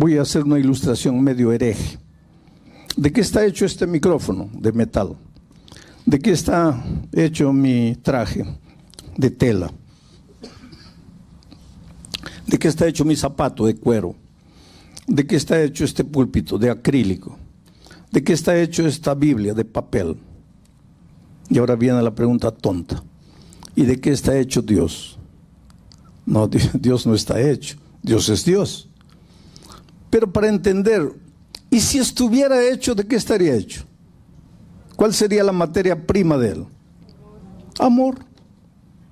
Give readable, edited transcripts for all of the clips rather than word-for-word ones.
Voy a hacer una ilustración medio hereje. ¿De qué está hecho este micrófono? De metal. ¿De qué está hecho mi traje? De tela. ¿De qué está hecho mi zapato? De cuero. ¿De qué está hecho este púlpito? De acrílico. ¿De qué está hecho esta Biblia? De papel. Y ahora viene la pregunta tonta. ¿Y de qué está hecho Dios? No, Dios no está hecho. Dios es Dios. Pero para entender, ¿y si estuviera hecho, de qué estaría hecho? ¿Cuál sería la materia prima de él? Amor.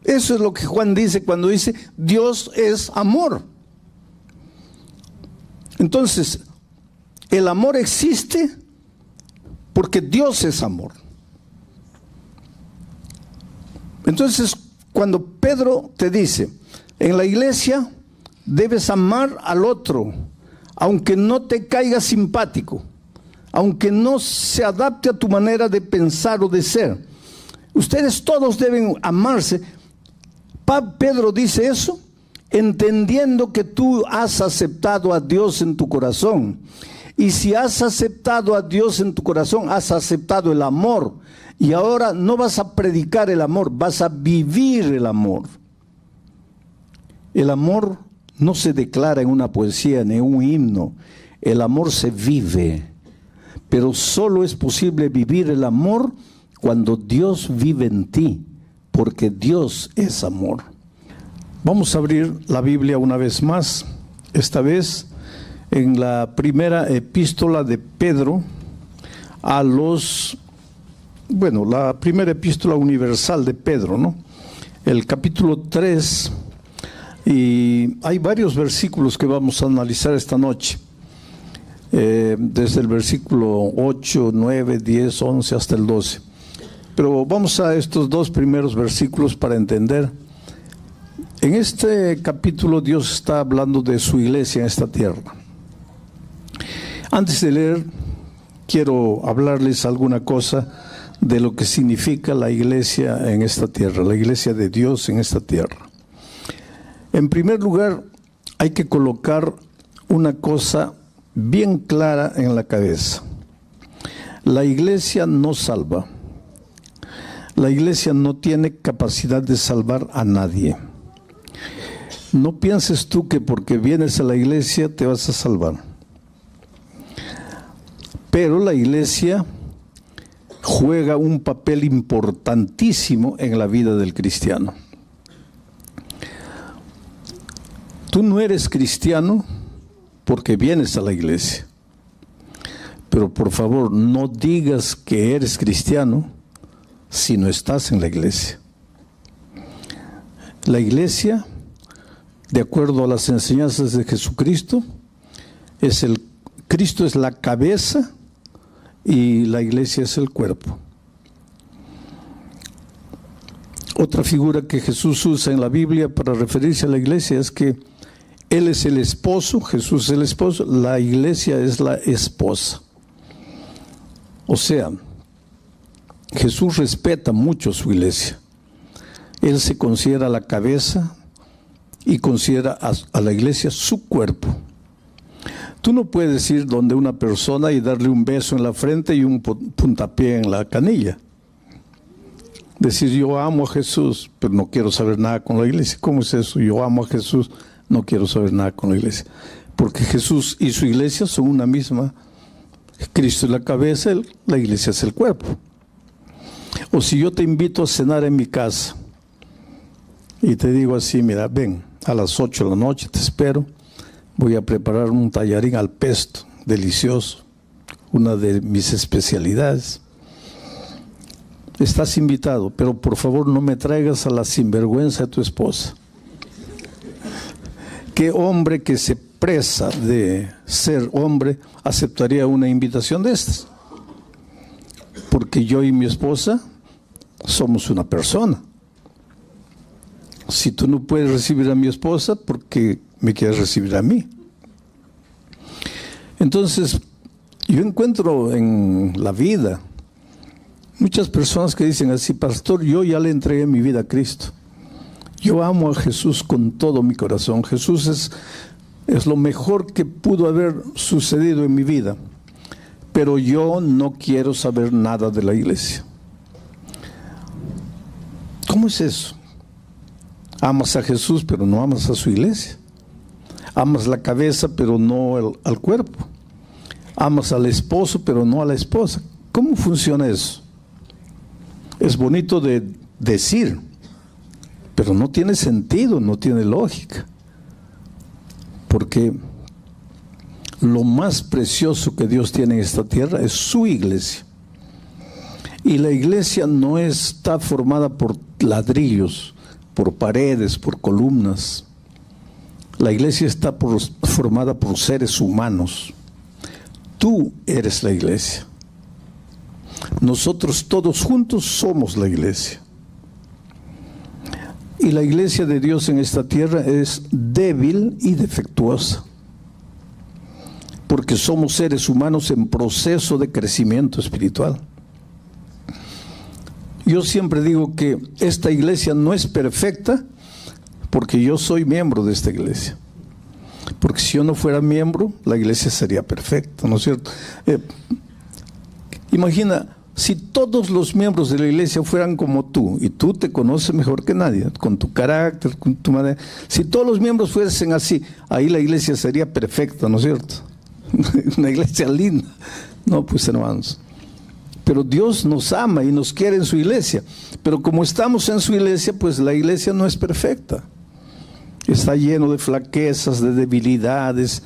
Eso es lo que Juan dice cuando dice Dios es amor. Entonces, el amor existe porque Dios es amor. Entonces, cuando Pedro te dice, en la iglesia debes amar al otro, aunque no te caiga simpático, aunque no se adapte a tu manera de pensar o de ser. Ustedes todos deben amarse. Pedro dice eso entendiendo que tú has aceptado a Dios en tu corazón. Y si has aceptado a Dios en tu corazón, has aceptado el amor. Y ahora no vas a predicar el amor, vas a vivir el amor. El amor no se declara en una poesía ni en un himno. El amor se vive. Pero solo es posible vivir el amor cuando Dios vive en ti, porque Dios es amor. Vamos a abrir la Biblia una vez más, esta vez en la primera epístola de Pedro a la primera epístola universal de Pedro, ¿no? El capítulo 3, y hay varios versículos que vamos a analizar esta noche, desde el versículo 8, 9, 10, 11 hasta el 12. Pero vamos a estos dos primeros versículos para entender. En este capítulo Dios está hablando de su iglesia en esta tierra. Antes de leer, quiero hablarles alguna cosa de lo que significa la iglesia en esta tierra, la iglesia de Dios en esta tierra. En primer lugar, hay que colocar una cosa bien clara en la cabeza. La iglesia no salva. La iglesia no tiene capacidad de salvar a nadie. No pienses tú que porque vienes a la iglesia te vas a salvar. Pero la iglesia juega un papel importantísimo en la vida del cristiano. Tú no eres cristiano porque vienes a la iglesia. Pero por favor, no digas que eres cristiano si no estás en la iglesia. La iglesia, de acuerdo a las enseñanzas de Jesucristo, Cristo es la cabeza y la iglesia es el cuerpo. Otra figura que Jesús usa en la Biblia para referirse a la iglesia es que Él es el esposo, Jesús es el esposo, la iglesia es la esposa. O sea, Jesús respeta mucho a su iglesia. Él se considera la cabeza y considera a la iglesia su cuerpo. Tú no puedes ir donde una persona y darle un beso en la frente y un puntapié en la canilla. Decir, yo amo a Jesús, pero no quiero saber nada con la iglesia. ¿Cómo es eso? Yo amo a Jesús, no quiero saber nada con la iglesia. Porque Jesús y su iglesia son una misma. Cristo es la cabeza, la iglesia es el cuerpo. O si yo te invito a cenar en mi casa y te digo así, mira, ven, a las 8 de la noche te espero, voy a preparar un tallarín al pesto, delicioso, una de mis especialidades. Estás invitado, pero por favor no me traigas a la sinvergüenza de tu esposa. ¿Qué hombre que se presa de ser hombre aceptaría una invitación de estas? Porque yo y mi esposa somos una persona. Si tú no puedes recibir a mi esposa, ¿por qué me quieres recibir a mí? Entonces, yo encuentro en la vida muchas personas que dicen así, pastor, yo ya le entregué mi vida a Cristo. Yo amo a Jesús con todo mi corazón. Jesús es es lo mejor que pudo haber sucedido en mi vida, pero yo no quiero saber nada de la iglesia. ¿Cómo es eso? Amas a Jesús, pero no amas a su iglesia. Amas la cabeza, pero no al cuerpo. Amas al esposo, pero no a la esposa. ¿Cómo funciona eso? Es bonito de decir, pero no tiene sentido, no tiene lógica. Porque lo más precioso que Dios tiene en esta tierra es su iglesia. Y la iglesia no está formada por ladrillos, por paredes, por columnas. La iglesia está formada por seres humanos. Tú eres la iglesia. Nosotros todos juntos somos la iglesia. Y la iglesia de Dios en esta tierra es débil y defectuosa, porque somos seres humanos en proceso de crecimiento espiritual. Yo siempre digo que esta iglesia no es perfecta porque yo soy miembro de esta iglesia. Porque si yo no fuera miembro, la iglesia sería perfecta, ¿no es cierto? Imagina, si todos los miembros de la iglesia fueran como tú, y tú te conoces mejor que nadie, con tu carácter, con tu manera. Si todos los miembros fuesen así, ahí la iglesia sería perfecta, ¿no es cierto? Una iglesia linda. No, pues hermanos. Pero Dios nos ama y nos quiere en su iglesia. Pero como estamos en su iglesia, pues la iglesia no es perfecta. Está lleno de flaquezas, de debilidades.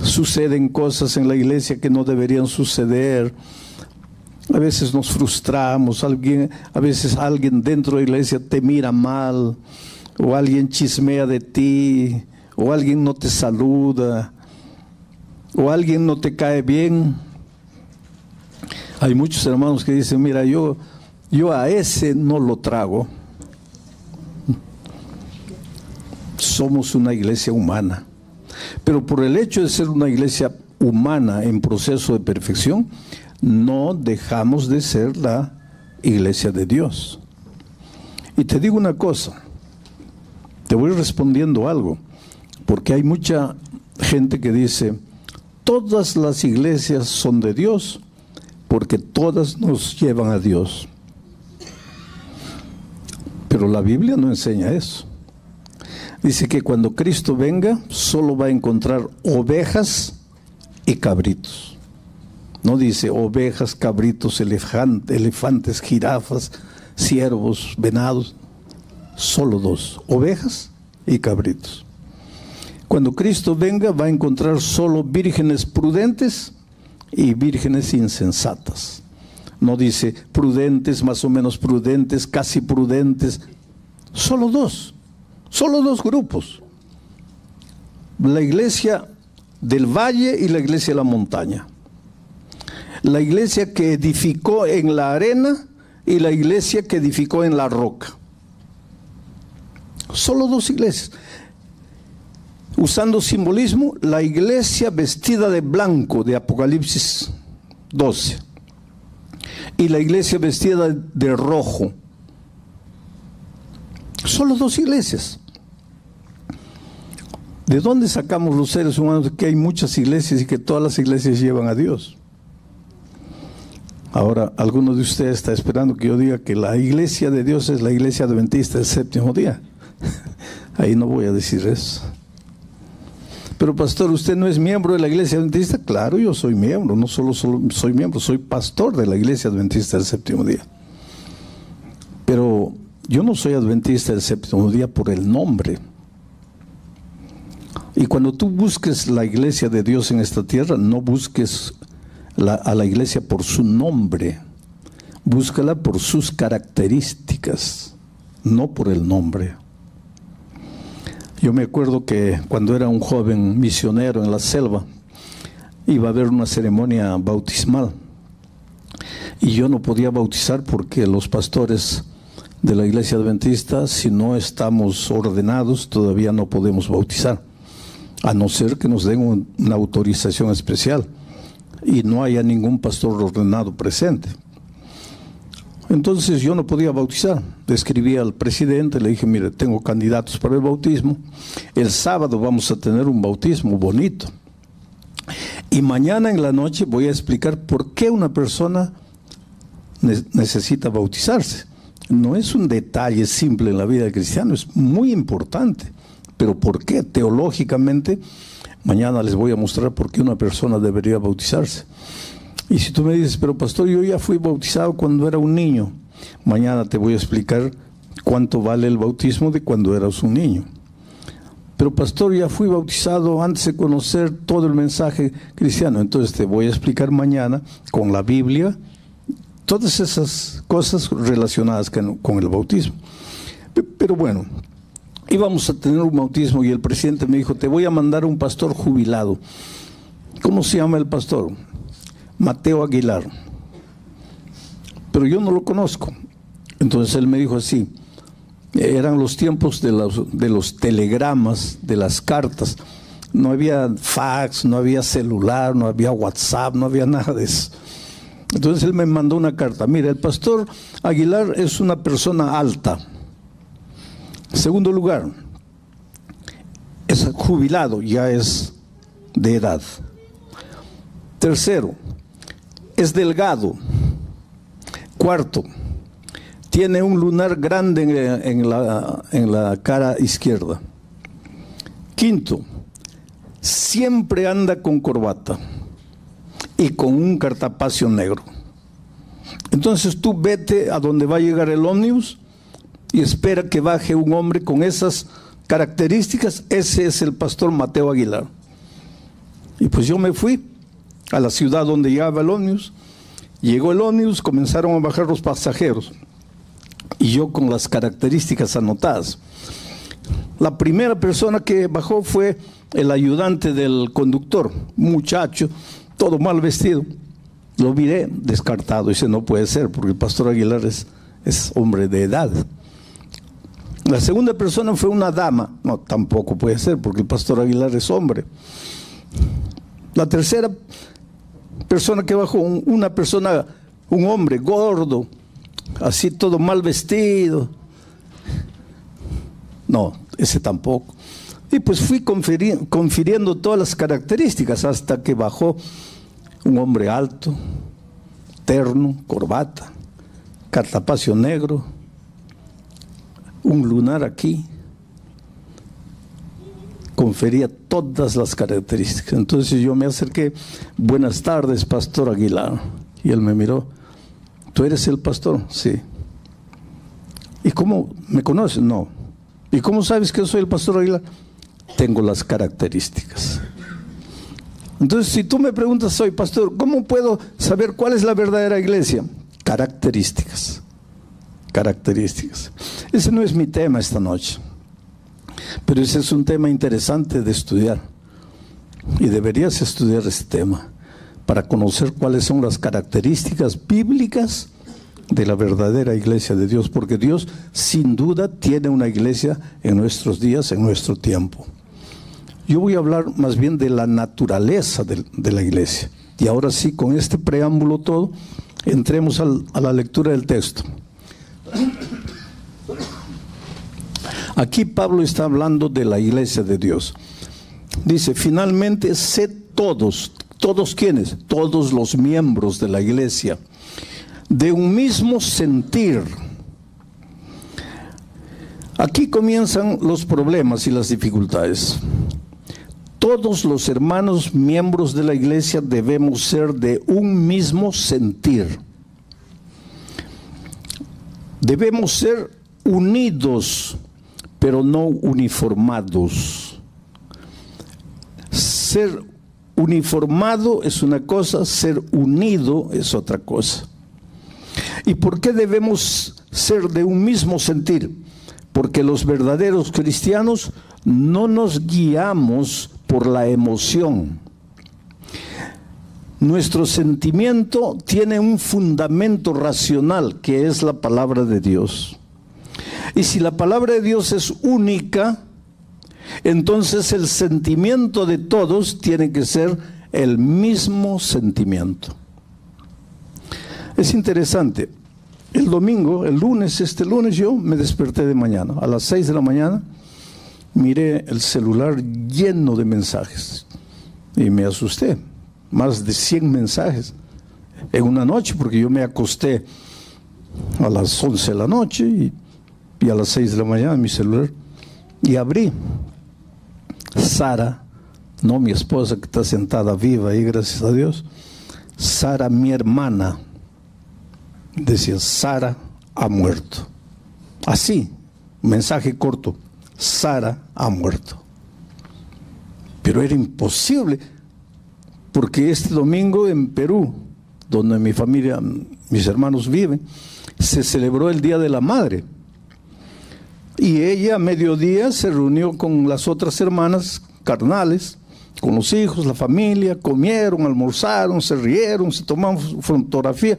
Suceden cosas en la iglesia que no deberían suceder. A veces nos frustramos, a veces alguien dentro de la iglesia te mira mal, o alguien chismea de ti, o alguien no te saluda, o alguien no te cae bien. Hay muchos hermanos que dicen, mira, yo a ese no lo trago. Somos una iglesia humana. Pero por el hecho de ser una iglesia humana en proceso de perfección, no dejamos de ser la iglesia de Dios. Y te digo una cosa, te voy respondiendo algo, porque hay mucha gente que dice, todas las iglesias son de Dios, porque todas nos llevan a Dios. Pero la Biblia no enseña eso. Dice que cuando Cristo venga, solo va a encontrar ovejas y cabritos. No dice ovejas, cabritos, elefantes, jirafas, ciervos, venados. Solo dos, ovejas y cabritos. Cuando Cristo venga, va a encontrar solo vírgenes prudentes y vírgenes insensatas. No dice prudentes, más o menos prudentes, casi prudentes. Solo dos grupos. La iglesia del valle y la iglesia de la montaña. La iglesia que edificó en la arena y la iglesia que edificó en la roca. Solo dos iglesias. Usando simbolismo, la iglesia vestida de blanco de Apocalipsis 12 y la iglesia vestida de rojo. Solo dos iglesias. ¿De dónde sacamos los seres humanos que hay muchas iglesias y que todas las iglesias llevan a Dios? Ahora, alguno de ustedes está esperando que yo diga que la iglesia de Dios es la iglesia adventista del séptimo día. Ahí no voy a decir eso. Pero pastor, ¿usted no es miembro de la iglesia adventista? Claro, yo soy miembro, no solo soy miembro, soy pastor de la iglesia adventista del séptimo día. Pero yo no soy adventista del séptimo día por el nombre. Y cuando tú busques la iglesia de Dios en esta tierra, no busques a la iglesia por su nombre, búscala por sus características, no por el nombre. Yo me acuerdo que cuando era un joven misionero en la selva, iba a haber una ceremonia bautismal y yo no podía bautizar porque los pastores de la iglesia adventista, si no estamos ordenados, todavía no podemos bautizar, a no ser que nos den una autorización especial y no haya ningún pastor ordenado presente. Entonces yo no podía bautizar. Le escribí al presidente, le dije, mire, tengo candidatos para el bautismo. El sábado vamos a tener un bautismo bonito. Y mañana en la noche voy a explicar por qué una persona necesita bautizarse. No es un detalle simple en la vida del cristiano, es muy importante. Pero ¿por qué? Teológicamente, mañana les voy a mostrar por qué una persona debería bautizarse. Y si tú me dices, pero pastor, yo ya fui bautizado cuando era un niño, mañana te voy a explicar cuánto vale el bautismo de cuando eras un niño. Pero pastor, ya fui bautizado antes de conocer todo el mensaje cristiano. Entonces te voy a explicar mañana con la Biblia todas esas cosas relacionadas con el bautismo. Pero bueno, íbamos a tener un bautismo y el presidente me dijo, te voy a mandar un pastor jubilado. ¿Cómo se llama el pastor? Mateo Aguilar. Pero yo no lo conozco. Entonces él me dijo así, eran los tiempos de los telegramas, de las cartas. No había fax, no había celular, no había WhatsApp, no había nada de eso. Entonces él me mandó una carta. Mira, el pastor Aguilar es una persona alta. En segundo lugar, es jubilado, ya es de edad. Tercero, es delgado. Cuarto, tiene un lunar grande en la cara izquierda. Quinto, siempre anda con corbata y con un cartapacio negro. Entonces tú vete a donde va a llegar el ómnibus y espera que baje un hombre con esas características. Ese es el pastor Mateo Aguilar. Y pues yo me fui a la ciudad donde llegaba el ómnibus. Llegó el ómnibus, comenzaron a bajar los pasajeros. Y yo con las características anotadas. La primera persona que bajó fue el ayudante del conductor, un muchacho, todo mal vestido. Lo miré descartado, dice, no puede ser, porque el pastor Aguilar es hombre de edad. La segunda persona fue una dama, no, tampoco puede ser, porque el pastor Aguilar es hombre. La tercera persona que bajó, un hombre gordo, así todo mal vestido. No, ese tampoco. Y pues fui confiriendo todas las características hasta que bajó un hombre alto, terno, corbata, cartapacio negro, un lunar aquí. Confería todas las características. Entonces yo me acerqué, buenas tardes, pastor Aguilar. Y él me miró, ¿tú eres el pastor? Sí. ¿Y cómo me conoces? No. ¿Y cómo sabes que soy el pastor Aguilar? Tengo las características. Entonces, si tú me preguntas, soy pastor, ¿cómo puedo saber cuál es la verdadera iglesia? Características. Características. Ese no es mi tema esta noche. Pero ese es un tema interesante de estudiar. Y deberías estudiar este tema para conocer cuáles son las características bíblicas de la verdadera iglesia de Dios, porque Dios sin duda tiene una iglesia en nuestros días, en nuestro tiempo. Yo voy a hablar más bien de la naturaleza de la iglesia. Y ahora sí, con este preámbulo todo, entremos a la lectura del texto. Aquí Pablo está hablando de la iglesia de Dios. Dice, finalmente, sed todos ¿quiénes? Todos los miembros de la iglesia, de un mismo sentir. Aquí comienzan los problemas y las dificultades. Todos los hermanos miembros de la iglesia debemos ser de un mismo sentir. Debemos ser unidos, pero no uniformados. Ser uniformado es una cosa, ser unido es otra cosa. ¿Y por qué debemos ser de un mismo sentir? Porque los verdaderos cristianos no nos guiamos por la emoción. Nuestro sentimiento tiene un fundamento racional, que es la palabra de Dios. Y si la palabra de Dios es única, entonces el sentimiento de todos tiene que ser el mismo sentimiento. Es interesante. El domingo, este lunes yo me desperté de mañana. A las 6 de la mañana miré el celular lleno de mensajes y me asusté. Más de 100 mensajes en una noche, porque yo me acosté a las 11 de la noche y a las 6 de la mañana mi celular, y abrí. Sara, no mi esposa que está sentada viva ahí, gracias a Dios, Sara, mi hermana, decía: Sara ha muerto. Así, mensaje corto: Sara ha muerto. Pero era imposible, porque este domingo en Perú, donde mi familia, mis hermanos viven, se celebró el Día de la Madre. Y ella a mediodía se reunió con las otras hermanas carnales, con los hijos, la familia, comieron, almorzaron, se rieron, se tomaron fotografía,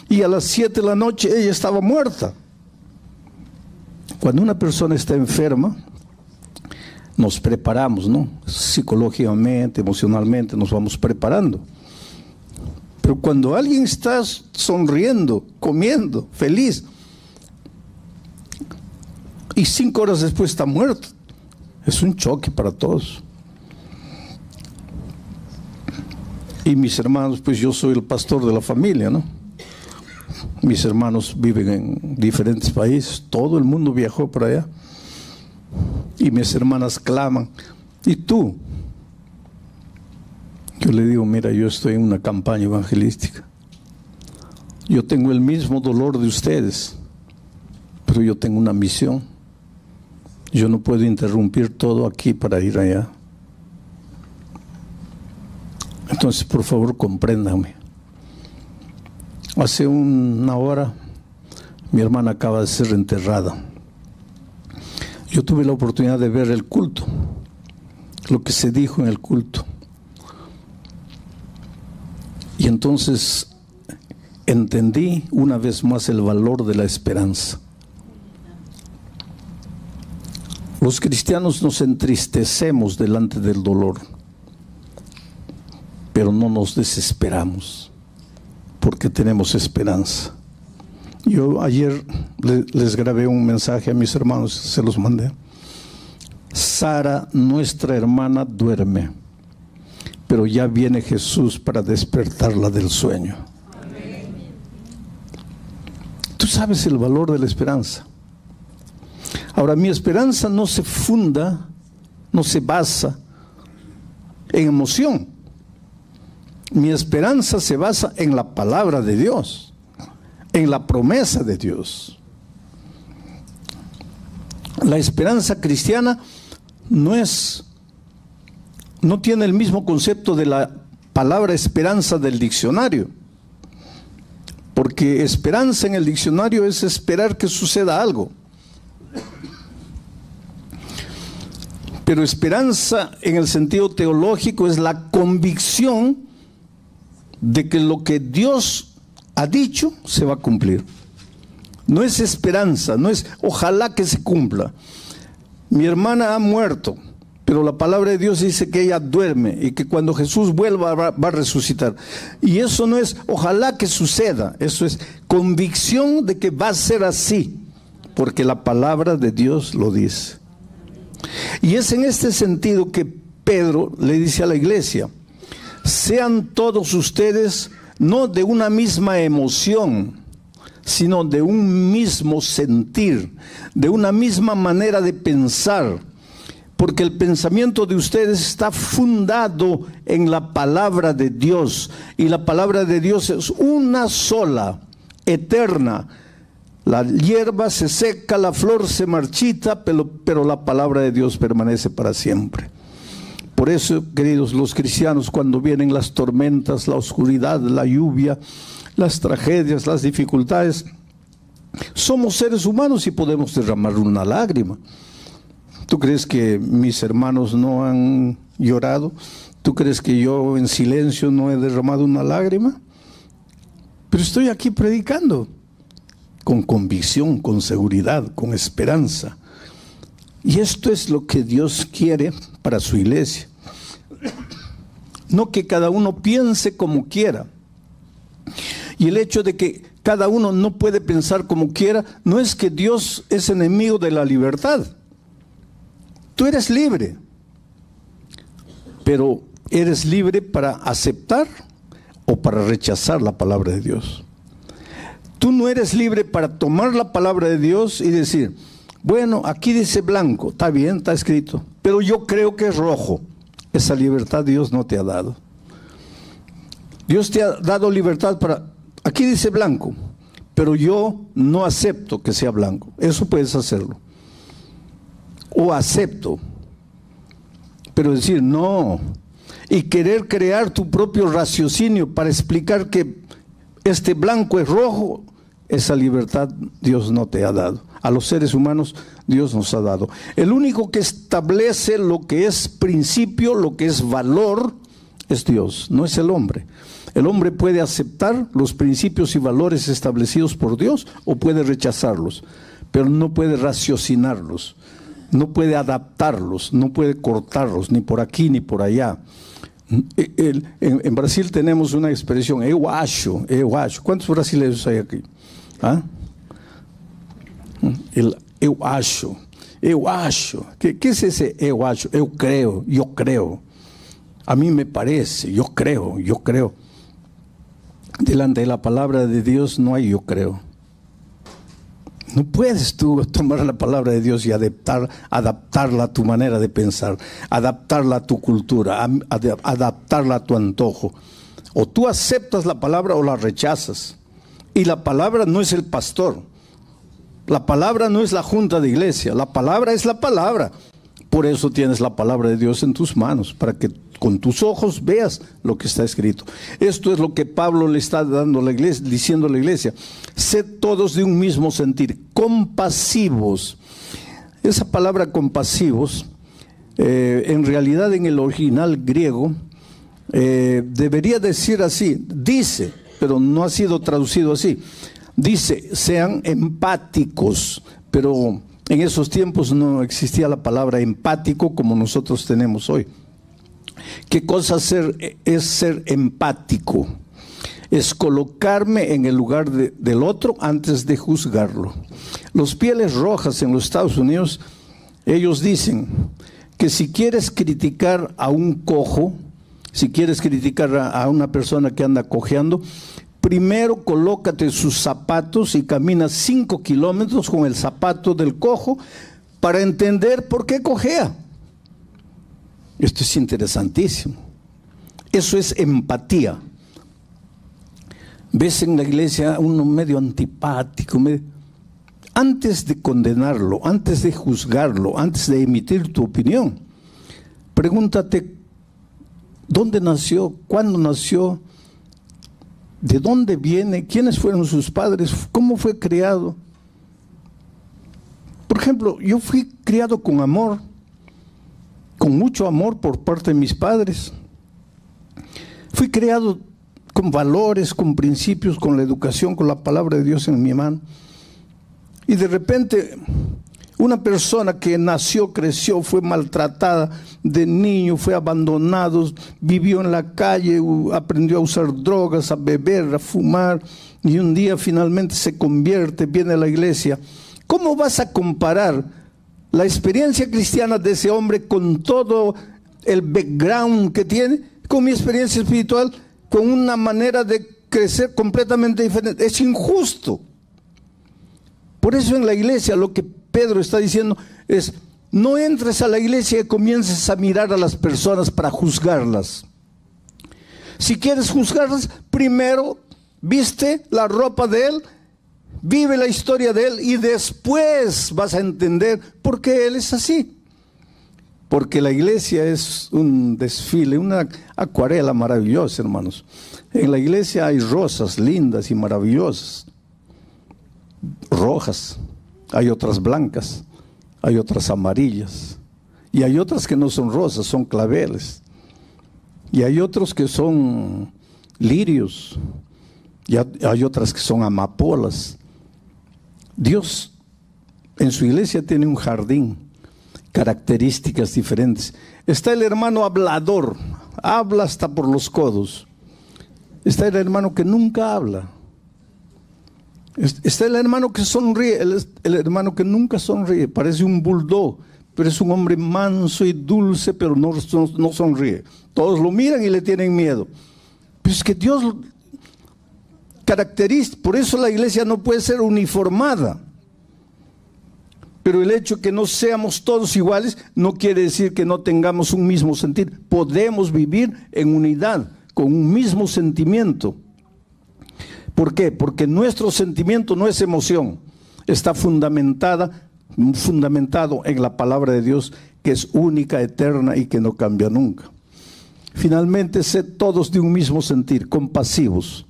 y a las 7 de la noche ella estaba muerta. Cuando una persona está enferma, nos preparamos, ¿no? Psicológicamente, emocionalmente, nos vamos preparando. Pero cuando alguien está sonriendo, comiendo, feliz, y 5 horas después está muerto, es un choque para todos. Y mis hermanos, pues yo soy el pastor de la familia, ¿no? Mis hermanos viven en diferentes países, todo el mundo viajó para allá. Y mis hermanas claman: ¿y tú? Yo le digo: mira, yo estoy en una campaña evangelística. Yo tengo el mismo dolor de ustedes, pero yo tengo una misión. Yo no puedo interrumpir todo aquí para ir allá. Entonces, por favor, compréndanme. Hace una hora, mi hermana acaba de ser enterrada. Yo tuve la oportunidad de ver el culto, lo que se dijo en el culto. Y entonces entendí una vez más el valor de la esperanza. Los cristianos nos entristecemos delante del dolor, pero no nos desesperamos, porque tenemos esperanza. Yo ayer les grabé un mensaje a mis hermanos, se los mandé. Sara, nuestra hermana, duerme, pero ya viene Jesús para despertarla del sueño. Tú sabes el valor de la esperanza. Ahora, mi esperanza no se funda, no se basa en emoción. Mi esperanza se basa en la palabra de Dios, en la promesa de Dios. La esperanza cristiana no tiene el mismo concepto de la palabra esperanza del diccionario, porque esperanza en el diccionario es esperar que suceda algo. Pero esperanza en el sentido teológico es la convicción de que lo que Dios ha dicho se va a cumplir. No es esperanza, no es ojalá que se cumpla. Mi hermana ha muerto, pero la palabra de Dios dice que ella duerme y que cuando Jesús vuelva va a resucitar. Y eso no es ojalá que suceda, eso es convicción de que va a ser así, porque la palabra de Dios lo dice. Y es en este sentido que Pedro le dice a la iglesia: sean todos ustedes no de una misma emoción, sino de un mismo sentir, de una misma manera de pensar, porque el pensamiento de ustedes está fundado en la palabra de Dios, y la palabra de Dios es una sola, eterna. La hierba se seca, la flor se marchita, pero la palabra de Dios permanece para siempre. Por eso, queridos, los cristianos, cuando vienen las tormentas, la oscuridad, la lluvia, las tragedias, las dificultades, somos seres humanos y podemos derramar una lágrima. ¿Tú crees que mis hermanos no han llorado? ¿Tú crees que yo en silencio no he derramado una lágrima? Pero estoy aquí predicando con convicción, con seguridad, con esperanza. Y esto es lo que Dios quiere para su iglesia. No que cada uno piense como quiera. Y el hecho de que cada uno no puede pensar como quiera. No es que Dios es enemigo de la libertad. Tú eres libre, pero eres libre para aceptar o para rechazar la palabra de Dios. Tú no eres libre para tomar la palabra de Dios y decir, bueno, aquí dice blanco, está bien, está escrito, pero yo creo que es rojo. Esa libertad Dios no te ha dado. Dios te ha dado libertad para, aquí dice blanco, pero yo no acepto que sea blanco. Eso puedes hacerlo. O acepto, pero decir no, y querer crear tu propio raciocinio para explicar que este blanco es rojo, esa libertad Dios no te ha dado. A los seres humanos Dios nos ha dado. El único que establece lo que es principio, lo que es valor, es Dios, no es el hombre. El hombre puede aceptar los principios y valores establecidos por Dios o puede rechazarlos, pero no puede raciocinarlos, no puede adaptarlos, no puede cortarlos, ni por aquí ni por allá. En Brasil tenemos una expresión, eu acho. ¿Cuántos brasileños hay aquí? ¿Ah? El eu acho. ¿Qué es ese eu acho? Eu creo, yo creo. A mí me parece, yo creo. Delante de la palabra de Dios no hay yo creo. No puedes tú tomar la palabra de Dios y adaptarla a tu manera de pensar, adaptarla a tu cultura, adaptarla a tu antojo. O tú aceptas la palabra o la rechazas. Y la palabra no es el pastor. La palabra no es la junta de iglesia. La palabra es la palabra. Por eso tienes la palabra de Dios en tus manos, para que con tus ojos veas lo que está escrito. Esto es lo que Pablo le está dando a la iglesia, diciendo a la iglesia. Sed todos de un mismo sentir, compasivos. Esa palabra compasivos, en realidad en el original griego, debería decir así, dice, pero no ha sido traducido así. Dice, sean empáticos, pero en esos tiempos no existía la palabra empático como nosotros tenemos hoy. ¿Qué cosa es ser empático? Es colocarme en el lugar del otro antes de juzgarlo. Los Pieles Rojas en los Estados Unidos, ellos dicen que si quieres criticar a un cojo, si quieres criticar a una persona que anda cojeando, primero colócate sus zapatos y camina 5 kilómetros con el zapato del cojo para entender por qué cojea. Esto es interesantísimo. Eso es empatía. Ves en la iglesia uno medio antipático, antes de condenarlo, antes de juzgarlo, antes de emitir tu opinión, pregúntate dónde nació, cuándo nació, de dónde viene, quiénes fueron sus padres, cómo fue criado. Por ejemplo, yo fui criado con amor, con mucho amor por parte de mis padres. Fui criado con valores, con principios, con la educación, con la palabra de Dios en mi mano. Y de repente, una persona que nació, creció, fue maltratada de niño, fue abandonado, vivió en la calle, aprendió a usar drogas, a beber, a fumar, y un día finalmente se convierte, viene a la iglesia. ¿Cómo vas a comparar la experiencia cristiana de ese hombre con todo el background que tiene, con mi experiencia espiritual, con una manera de crecer completamente diferente? Es injusto. Por eso en la iglesia lo que Pedro está diciendo es, no entres a la iglesia y comiences a mirar a las personas para juzgarlas. Si quieres juzgarlas, primero viste la ropa de él, vive la historia de él y después vas a entender por qué él es así. Porque la iglesia es un desfile, una acuarela maravillosa, hermanos. En la iglesia hay rosas lindas y maravillosas, rojas, hay otras blancas, hay otras amarillas, y hay otras que no son rosas, son claveles, y hay otros que son lirios, y hay otras que son amapolas. Dios en su iglesia tiene un jardín, características diferentes. Está el hermano hablador, habla hasta por los codos. Está el hermano que nunca habla. Está el hermano que sonríe, el hermano que nunca sonríe, parece un bulldog, pero es un hombre manso y dulce, pero no sonríe. Todos lo miran y le tienen miedo. Pero es que Dios caracteriza, por eso la iglesia no puede ser uniformada. Pero el hecho que no seamos todos iguales no quiere decir que no tengamos un mismo sentir. Podemos vivir en unidad, con un mismo sentimiento. ¿Por qué? Porque nuestro sentimiento no es emoción, está fundamentado en la palabra de Dios, que es única, eterna y que no cambia nunca. Finalmente, sed todos de un mismo sentir, compasivos,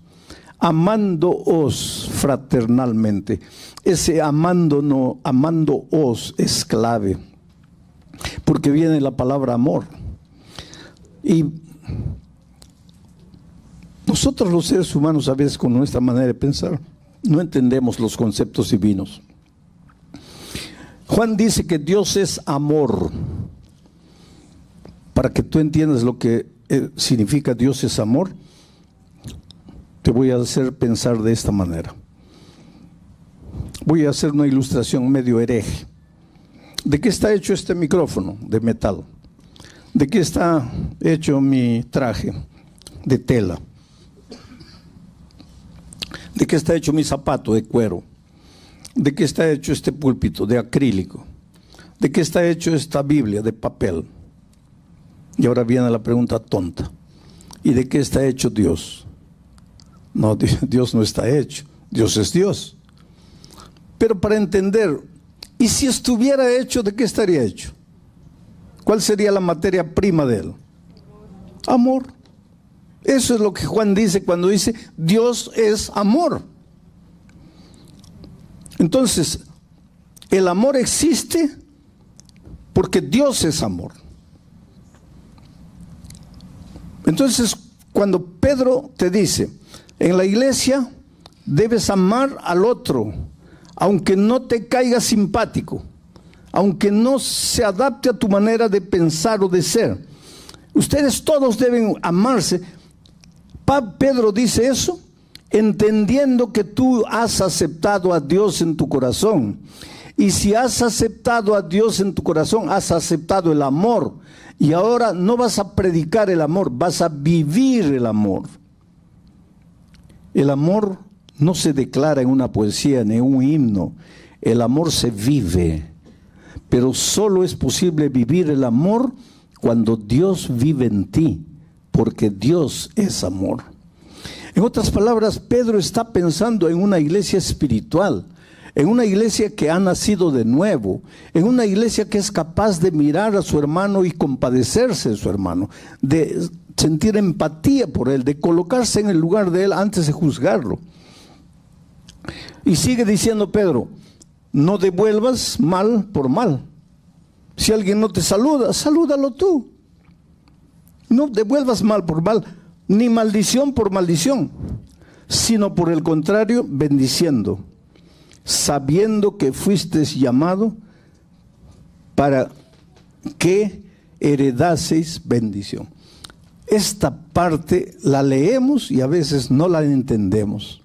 amándoos fraternalmente. Ese amándoos es clave, porque viene la palabra amor. Y nosotros los seres humanos, a veces con nuestra manera de pensar, no entendemos los conceptos divinos. Juan dice que Dios es amor. Para que tú entiendas lo que significa Dios es amor, te voy a hacer pensar de esta manera. Voy a hacer una ilustración medio hereje. ¿De qué está hecho este micrófono? De metal. ¿De qué está hecho mi traje? De tela. ¿De qué está hecho mi zapato? De cuero. ¿De qué está hecho este púlpito? De acrílico. ¿De qué está hecho esta Biblia? De papel. Y ahora viene la pregunta tonta. ¿Y de qué está hecho Dios? No, Dios no está hecho. Dios es Dios. Pero para entender, ¿y si estuviera hecho, de qué estaría hecho? ¿Cuál sería la materia prima de él? Amor. Eso es lo que Juan dice cuando dice Dios es amor. Entonces, el amor existe porque Dios es amor. Entonces, cuando Pedro te dice, en la iglesia debes amar al otro, aunque no te caiga simpático, aunque no se adapte a tu manera de pensar o de ser. Ustedes todos deben amarse. Pedro dice eso entendiendo que tú has aceptado a Dios en tu corazón. Y si has aceptado a Dios en tu corazón, has aceptado el amor. Y ahora no vas a predicar el amor, vas a vivir el amor. El amor no se declara en una poesía ni en un himno. El amor se vive. Pero solo es posible vivir el amor cuando Dios vive en ti, porque Dios es amor. En otras palabras, Pedro está pensando en una iglesia espiritual, en una iglesia que ha nacido de nuevo, en una iglesia que es capaz de mirar a su hermano y compadecerse de su hermano, de sentir empatía por él, de colocarse en el lugar de él antes de juzgarlo. Y sigue diciendo Pedro, no devuelvas mal por mal. Si alguien no te saluda, salúdalo tú. No devuelvas mal por mal, ni maldición por maldición, sino por el contrario, bendiciendo, sabiendo que fuiste llamado para que heredaseis bendición. Esta parte la leemos y a veces no la entendemos.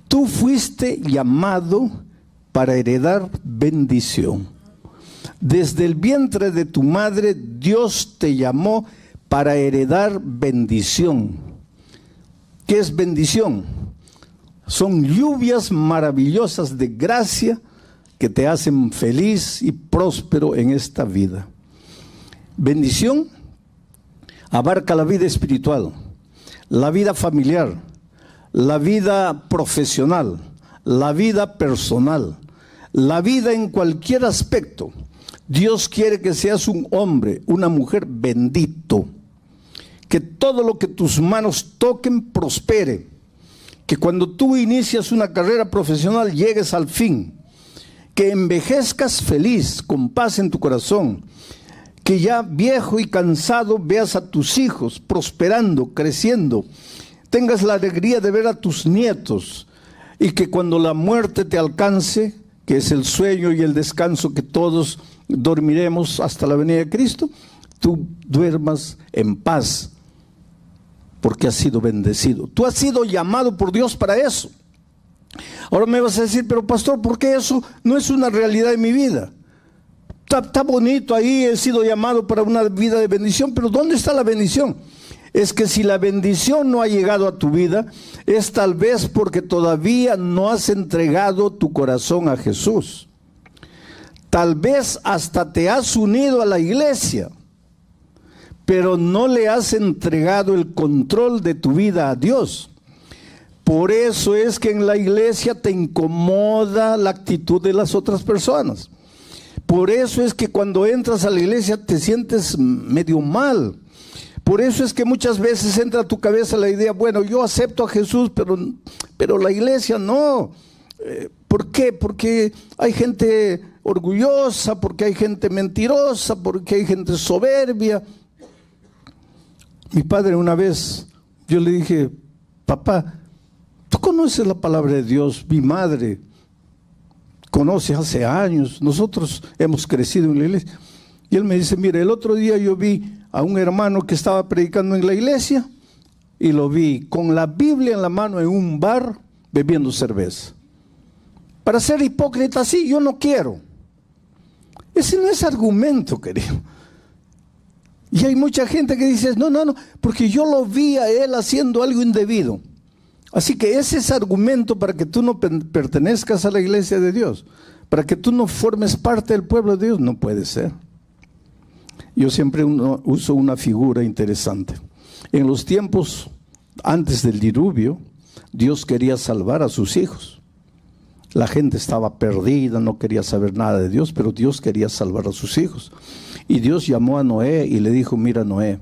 Tú fuiste llamado para heredar bendición. Desde el vientre de tu madre, Dios te llamó para heredar bendición. ¿Qué es bendición? Son lluvias maravillosas de gracia que te hacen feliz y próspero en esta vida. Bendición abarca la vida espiritual, la vida familiar, la vida profesional, la vida personal, la vida en cualquier aspecto. Dios quiere que seas un hombre, una mujer bendito, que todo lo que tus manos toquen prospere, que cuando tú inicias una carrera profesional llegues al fin, que envejezcas feliz, con paz en tu corazón, que ya viejo y cansado veas a tus hijos prosperando, creciendo, tengas la alegría de ver a tus nietos, y que cuando la muerte te alcance, que es el sueño y el descanso que todos dormiremos hasta la venida de Cristo, tú duermas en paz, porque has sido bendecido. Tú has sido llamado por Dios para eso. Ahora me vas a decir, pero pastor, ¿por qué eso no es una realidad en mi vida? Está bonito ahí, he sido llamado para una vida de bendición, pero ¿dónde está la bendición? Es que si la bendición no ha llegado a tu vida, es tal vez porque todavía no has entregado tu corazón a Jesús. Tal vez hasta te has unido a la iglesia, pero no le has entregado el control de tu vida a Dios. Por eso es que en la iglesia te incomoda la actitud de las otras personas. Por eso es que cuando entras a la iglesia te sientes medio mal. Por eso es que muchas veces entra a tu cabeza la idea, bueno, yo acepto a Jesús, pero la iglesia no. ¿Por qué? Porque hay gente orgullosa, porque hay gente mentirosa, porque hay gente soberbia. Mi padre una vez, yo le dije, papá, ¿tú conoces la palabra de Dios? Mi madre conoce hace años, nosotros hemos crecido en la iglesia. Y él me dice, mire, el otro día yo vi a un hermano que estaba predicando en la iglesia y lo vi con la Biblia en la mano en un bar bebiendo cerveza. Para ser hipócrita, sí, yo no quiero. Ese no es argumento, querido. Y hay mucha gente que dice, no, porque yo lo vi a él haciendo algo indebido. Así que ese es argumento para que tú no pertenezcas a la iglesia de Dios, para que tú no formes parte del pueblo de Dios. No puede ser. Yo siempre uso una figura interesante. En los tiempos antes del diluvio, Dios quería salvar a sus hijos. La gente estaba perdida, no quería saber nada de Dios, pero Dios quería salvar a sus hijos. Y Dios llamó a Noé y le dijo, mira Noé,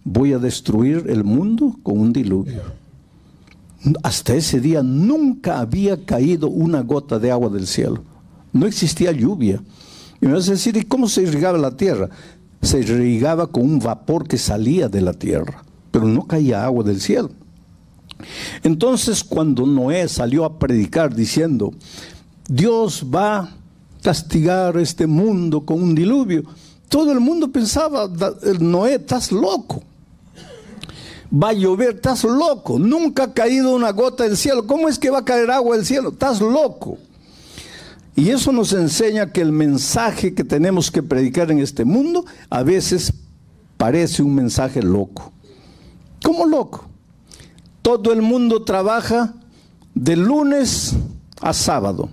voy a destruir el mundo con un diluvio. Hasta ese día nunca había caído una gota de agua del cielo. No existía lluvia. Y me vas a decir, ¿y cómo se irrigaba la tierra? Se irrigaba con un vapor que salía de la tierra, pero no caía agua del cielo. Entonces, cuando Noé salió a predicar diciendo, Dios va a castigar este mundo con un diluvio, todo el mundo pensaba, Noé, estás loco. Va a llover, estás loco. Nunca ha caído una gota del cielo. ¿Cómo es que va a caer agua del cielo? Estás loco. Y eso nos enseña que el mensaje que tenemos que predicar en este mundo a veces parece un mensaje loco. ¿Cómo loco? Todo el mundo trabaja de lunes a sábado.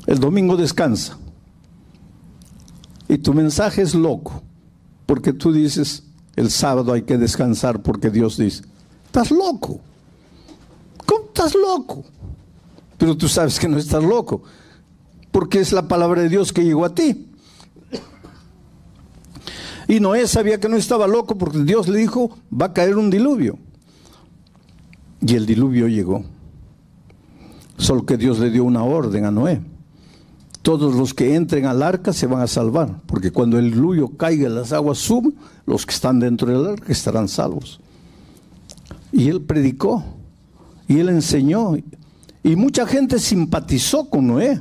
El domingo descansa. Y tu mensaje es loco, porque tú dices, el sábado hay que descansar porque Dios dice, estás loco. ¿Cómo estás loco? Pero tú sabes que no estás loco, porque es la palabra de Dios que llegó a ti. Y Noé sabía que no estaba loco porque Dios le dijo, va a caer un diluvio. Y el diluvio llegó. Solo que Dios le dio una orden a Noé. Todos los que entren al arca se van a salvar, porque cuando el diluvio caiga, las aguas suben, los que están dentro del arca estarán salvos. Y él predicó, y él enseñó, y mucha gente simpatizó con Noé,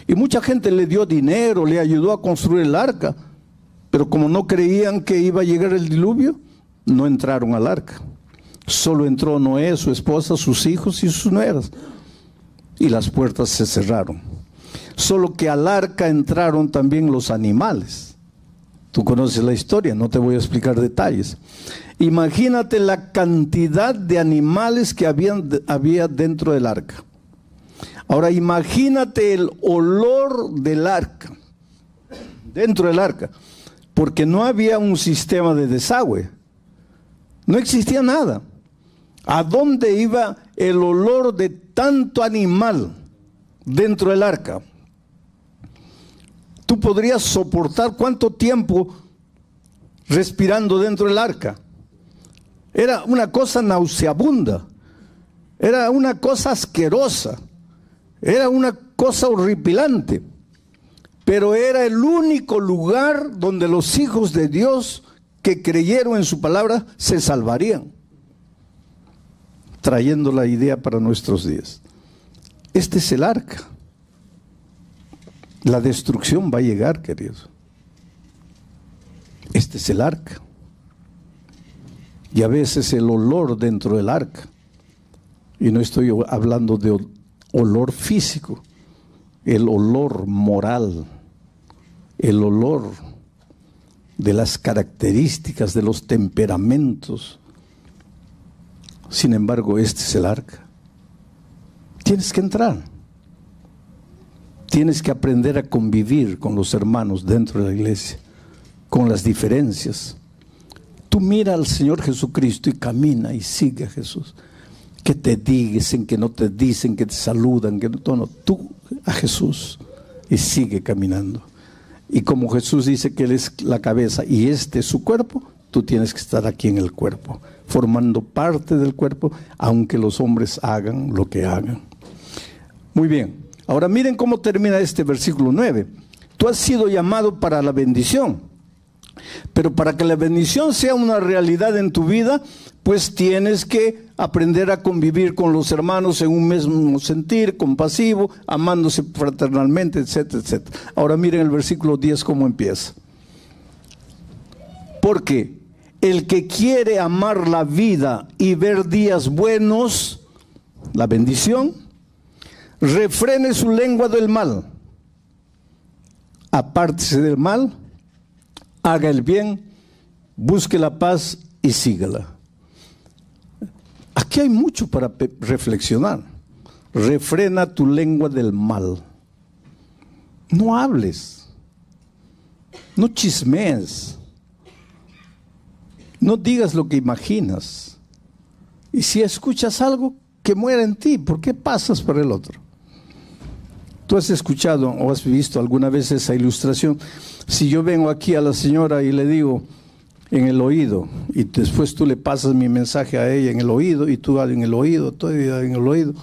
y mucha gente le dio dinero, le ayudó a construir el arca, pero como no creían que iba a llegar el diluvio, no entraron al arca. Solo entró Noé, su esposa, sus hijos y sus nueras, y las puertas se cerraron. Solo que al arca entraron también los animales. Tú conoces la historia, no te voy a explicar detalles. Imagínate la cantidad de animales que había dentro del arca. Ahora imagínate el olor del arca, dentro del arca, porque no había un sistema de desagüe. No existía nada. ¿A dónde iba el olor de tanto animal dentro del arca? ¿Tú podrías soportar cuánto tiempo respirando dentro del arca? Era una cosa nauseabunda, era una cosa asquerosa, era una cosa horripilante, pero era el único lugar donde los hijos de Dios que creyeron en su palabra se salvarían. Trayendo la idea para nuestros días. Este es el arca. La destrucción va a llegar, queridos. Este es el arca. Y a veces el olor dentro del arca, y no estoy hablando de olor físico, el olor moral, el olor de las características, de los temperamentos. Sin embargo, este es el arca. Tienes que entrar. Tienes que aprender a convivir con los hermanos dentro de la iglesia, con las diferencias. Tú mira al Señor Jesucristo y camina y sigue a Jesús. Que te dicen, que no te dicen, que te saludan, que no, tú a Jesús y sigue caminando. Y como Jesús dice que Él es la cabeza y este es su cuerpo, tú tienes que estar aquí en el cuerpo, formando parte del cuerpo, aunque los hombres hagan lo que hagan. Muy bien, ahora miren cómo termina este versículo 9. Tú has sido llamado para la bendición, pero para que la bendición sea una realidad en tu vida, pues tienes que aprender a convivir con los hermanos en un mismo sentir, compasivo, amándose fraternalmente, etcétera, etcétera. Ahora miren el versículo 10 cómo empieza. Porque el que quiere amar la vida y ver días buenos, la bendición, refrene su lengua del mal, apártese del mal, haga el bien, busque la paz y sígala. Aquí hay mucho para reflexionar. Refrena tu lengua del mal. No hables, no chismees, no digas lo que imaginas. Y si escuchas algo, que muera en ti. ¿Por qué pasas por el otro? Tú has escuchado o has visto alguna vez esa ilustración. Si yo vengo aquí a la señora y le digo en el oído, y después tú le pasas mi mensaje a ella en el oído, y tú en el oído, tú en el oído,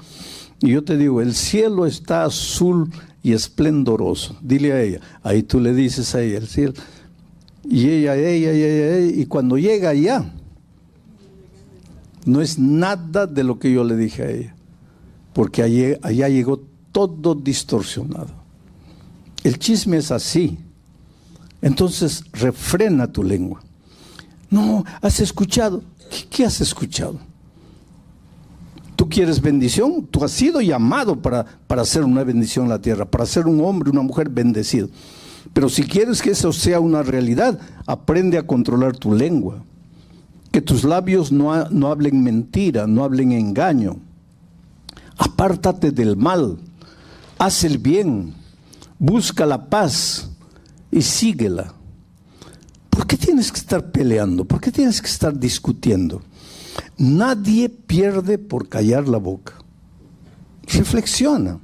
y yo te digo, el cielo está azul y esplendoroso. Dile a ella. Ahí tú le dices a ella, el cielo. Y ella, y cuando llega allá, no es nada de lo que yo le dije a ella, porque allá llegó todo distorsionado. El chisme es así. Entonces, refrena tu lengua. No, has escuchado. ¿Qué has escuchado? ¿Tú quieres bendición? Tú has sido llamado para hacer una bendición en la tierra, para ser un hombre, una mujer bendecido. Pero si quieres que eso sea una realidad, aprende a controlar tu lengua. Que tus labios no hablen mentira, no hablen engaño. Apártate del mal, haz el bien, busca la paz y síguela. ¿Por qué tienes que estar peleando? ¿Por qué tienes que estar discutiendo? Nadie pierde por callar la boca. Reflexiona.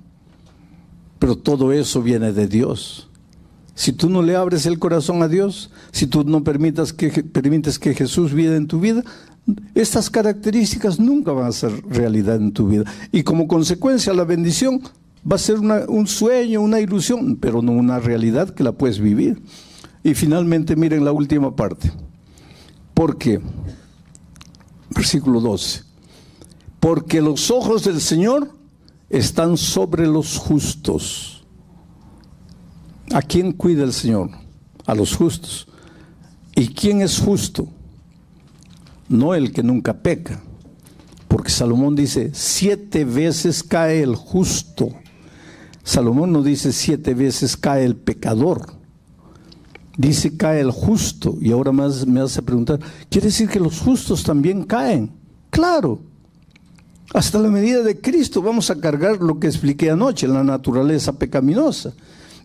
Pero todo eso viene de Dios. Si tú no le abres el corazón a Dios, si tú no permites que Jesús viva en tu vida, estas características nunca van a ser realidad en tu vida. Y como consecuencia, la bendición va a ser un sueño, una ilusión, pero no una realidad que la puedes vivir. Y finalmente, miren la última parte. Porque, versículo 12, porque los ojos del Señor están sobre los justos. ¿A quién cuida el Señor? A los justos. ¿Y quién es justo? No el que nunca peca. Porque Salomón dice, 7 veces cae el justo. Salomón no dice 7 veces cae el pecador. Dice cae el justo. Y ahora más me hace preguntar, ¿quiere decir que los justos también caen? Claro. Hasta la medida de Cristo vamos a cargar lo que expliqué anoche, la naturaleza pecaminosa.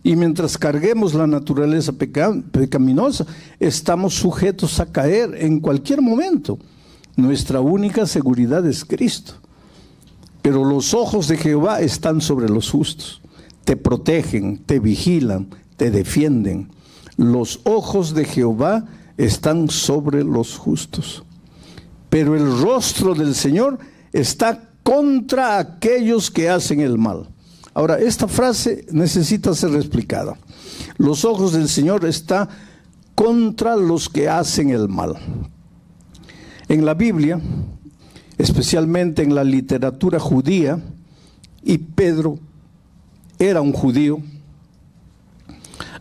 Y mientras carguemos la naturaleza pecaminosa, estamos sujetos a caer en cualquier momento. Nuestra única seguridad es Cristo. Pero los ojos de Jehová están sobre los justos. Te protegen, te vigilan, te defienden. Los ojos de Jehová están sobre los justos. Pero el rostro del Señor está contra aquellos que hacen el mal. Ahora, esta frase necesita ser explicada. Los ojos del Señor están contra los que hacen el mal. En la Biblia, especialmente en la literatura judía, y Pedro era un judío,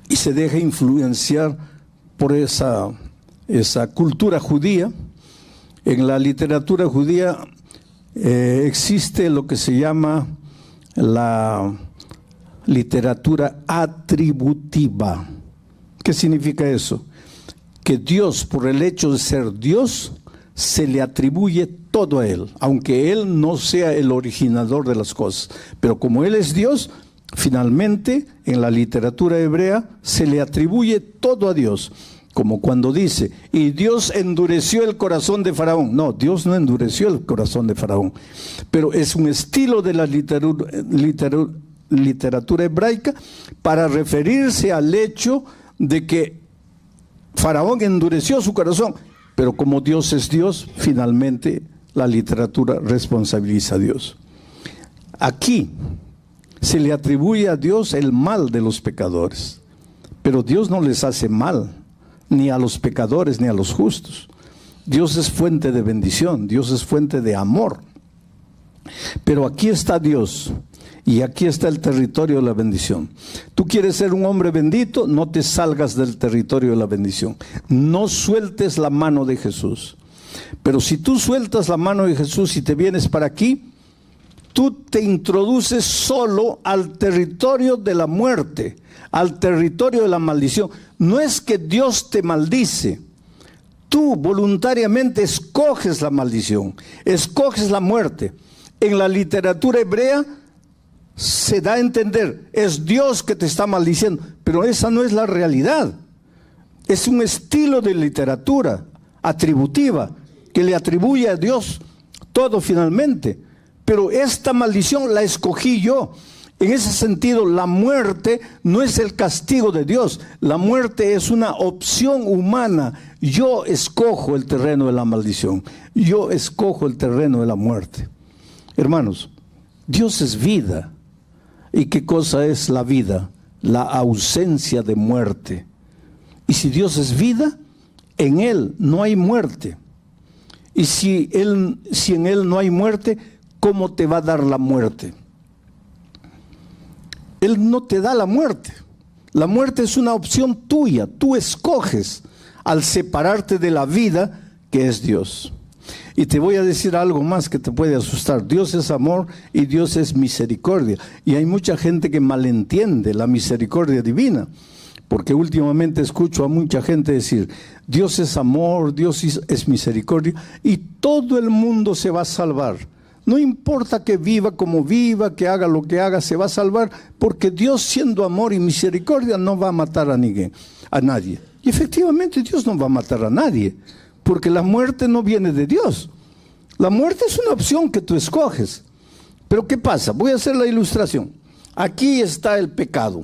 y se deja influenciar por esa cultura judía. En la literatura judía existe lo que se llama la literatura atributiva. ¿Qué significa eso? Que Dios, por el hecho de ser Dios, se le atribuye todo a Él, aunque Él no sea el originador de las cosas. Pero como Él es Dios, finalmente en la literatura hebrea se le atribuye todo a Dios. Como cuando dice, y Dios endureció el corazón de Faraón. No, Dios no endureció el corazón de Faraón. Pero es un estilo de la literatura hebraica para referirse al hecho de que Faraón endureció su corazón. Pero como Dios es Dios, finalmente la literatura responsabiliza a Dios. Aquí se le atribuye a Dios el mal de los pecadores. Pero Dios no les hace mal, ni a los pecadores, ni a los justos. Dios es fuente de bendición, Dios es fuente de amor. Pero aquí está Dios, y aquí está el territorio de la bendición. Tú quieres ser un hombre bendito, no te salgas del territorio de la bendición. No sueltes la mano de Jesús. Pero si tú sueltas la mano de Jesús y te vienes para aquí, tú te introduces solo al territorio de la muerte, al territorio de la maldición. No es que Dios te maldice. Tú voluntariamente escoges la maldición, escoges la muerte. En la literatura hebrea se da a entender, es Dios que te está maldiciendo, pero esa no es la realidad. Es un estilo de literatura atributiva que le atribuye a Dios todo finalmente. Pero esta maldición la escogí yo. En ese sentido, la muerte no es el castigo de Dios. La muerte es una opción humana. Yo escojo el terreno de la maldición. Yo escojo el terreno de la muerte. Hermanos, Dios es vida. ¿Y qué cosa es la vida? La ausencia de muerte. Y si Dios es vida, en Él no hay muerte. Y si en Él no hay muerte, ¿cómo te va a dar la muerte? Él no te da la muerte. La muerte es una opción tuya. Tú escoges al separarte de la vida que es Dios. Y te voy a decir algo más que te puede asustar. Dios es amor y Dios es misericordia. Y hay mucha gente que malentiende la misericordia divina. Porque últimamente escucho a mucha gente decir, Dios es amor, Dios es misericordia, y todo el mundo se va a salvar. No importa que viva como viva, que haga lo que haga, se va a salvar, porque Dios, siendo amor y misericordia, no va a matar a nadie. Y efectivamente Dios no va a matar a nadie, porque la muerte no viene de Dios. La muerte es una opción que tú escoges. Pero ¿qué pasa? Voy a hacer la ilustración. Aquí está el pecado.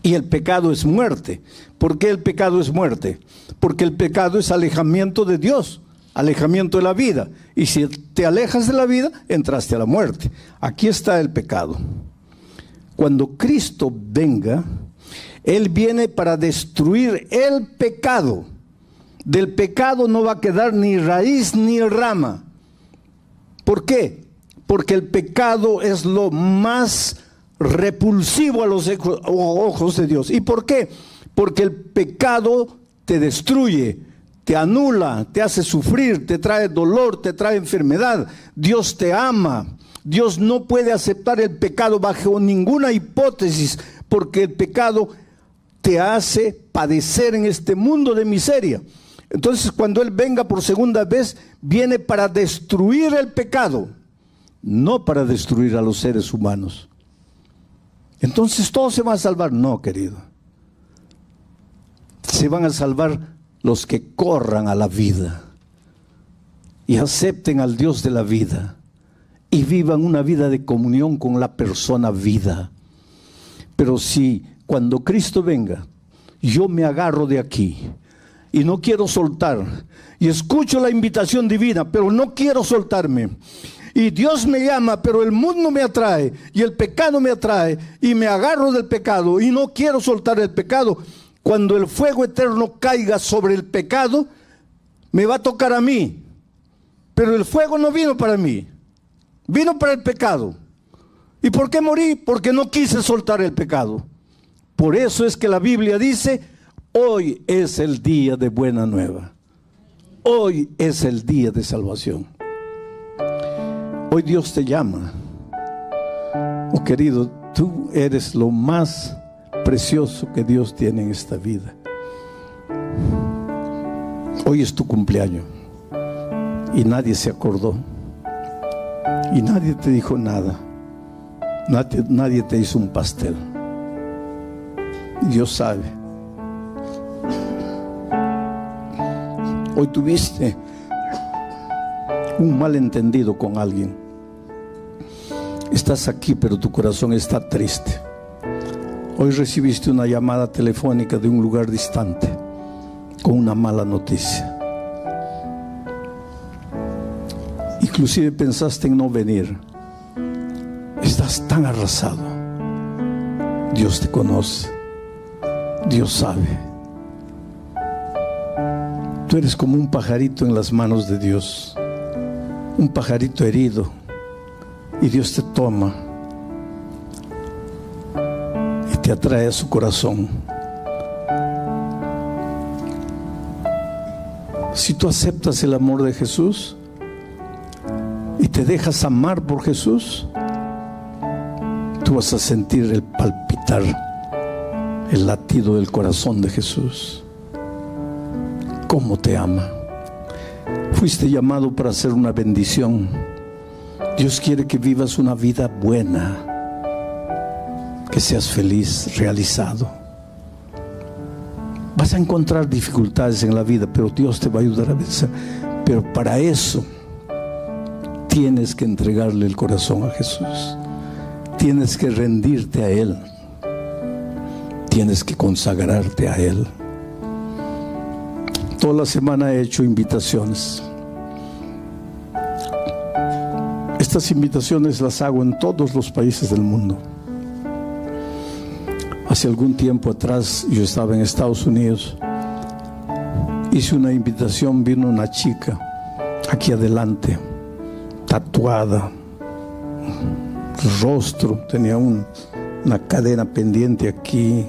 Y el pecado es muerte. ¿Por qué el pecado es muerte? Porque el pecado es alejamiento de Dios, alejamiento de la vida. Y si te alejas de la vida, entraste a la muerte. Aquí está el pecado. Cuando Cristo venga, Él viene para destruir el pecado. Del pecado no va a quedar ni raíz ni rama. ¿Por qué? Porque el pecado es lo más repulsivo a los ojos de Dios. ¿Y por qué? Porque el pecado te destruye, te anula, te hace sufrir, te trae dolor, te trae enfermedad. Dios te ama. Dios no puede aceptar el pecado bajo ninguna hipótesis, porque el pecado te hace padecer en este mundo de miseria. Entonces, cuando Él venga por segunda vez, viene para destruir el pecado, no para destruir a los seres humanos. Entonces, ¿todos se van a salvar? No, querido. Se van a salvar los que corran a la vida y acepten al Dios de la vida y vivan una vida de comunión con la persona vida. Pero si cuando Cristo venga, yo me agarro de aquí y no quiero soltar, y escucho la invitación divina, pero no quiero soltarme, y Dios me llama, pero el mundo me atrae, y el pecado me atrae, y me agarro del pecado, y no quiero soltar el pecado, cuando el fuego eterno caiga sobre el pecado, me va a tocar a mí. Pero el fuego no vino para mí, vino para el pecado. ¿Y por qué morí? Porque no quise soltar el pecado. Por eso es que la Biblia dice, hoy es el día de buena nueva. Hoy es el día de salvación. Hoy Dios te llama. Oh querido, tú eres lo más precioso que Dios tiene en esta vida. Hoy es tu cumpleaños y nadie se acordó y nadie te dijo nada. Nadie te hizo un pastel. Dios sabe. Hoy tuviste un malentendido con alguien. Estás aquí, pero tu corazón está triste. Hoy recibiste una llamada telefónica de un lugar distante con una mala noticia. Inclusive pensaste en no venir. Estás tan arrasado. Dios te conoce. Dios sabe. Tú eres como un pajarito en las manos de Dios. Un pajarito herido. Y Dios te toma y te atrae a su corazón. Si tú aceptas el amor de Jesús y te dejas amar por Jesús, tú vas a sentir el palpitar, el latido del corazón de Jesús. ¿Cómo te ama? Fuiste llamado para ser una bendición. Dios quiere que vivas una vida buena, que seas feliz, realizado. Vas a encontrar dificultades en la vida, pero Dios te va a ayudar a vencer. Pero para eso tienes que entregarle el corazón a Jesús. Tienes que rendirte a Él. Tienes que consagrarte a Él. Toda la semana he hecho invitaciones. Estas invitaciones las hago en todos los países del mundo. Hace algún tiempo atrás yo estaba en Estados Unidos. Hice una invitación, vino una chica aquí adelante, tatuada, rostro, tenía una cadena pendiente aquí,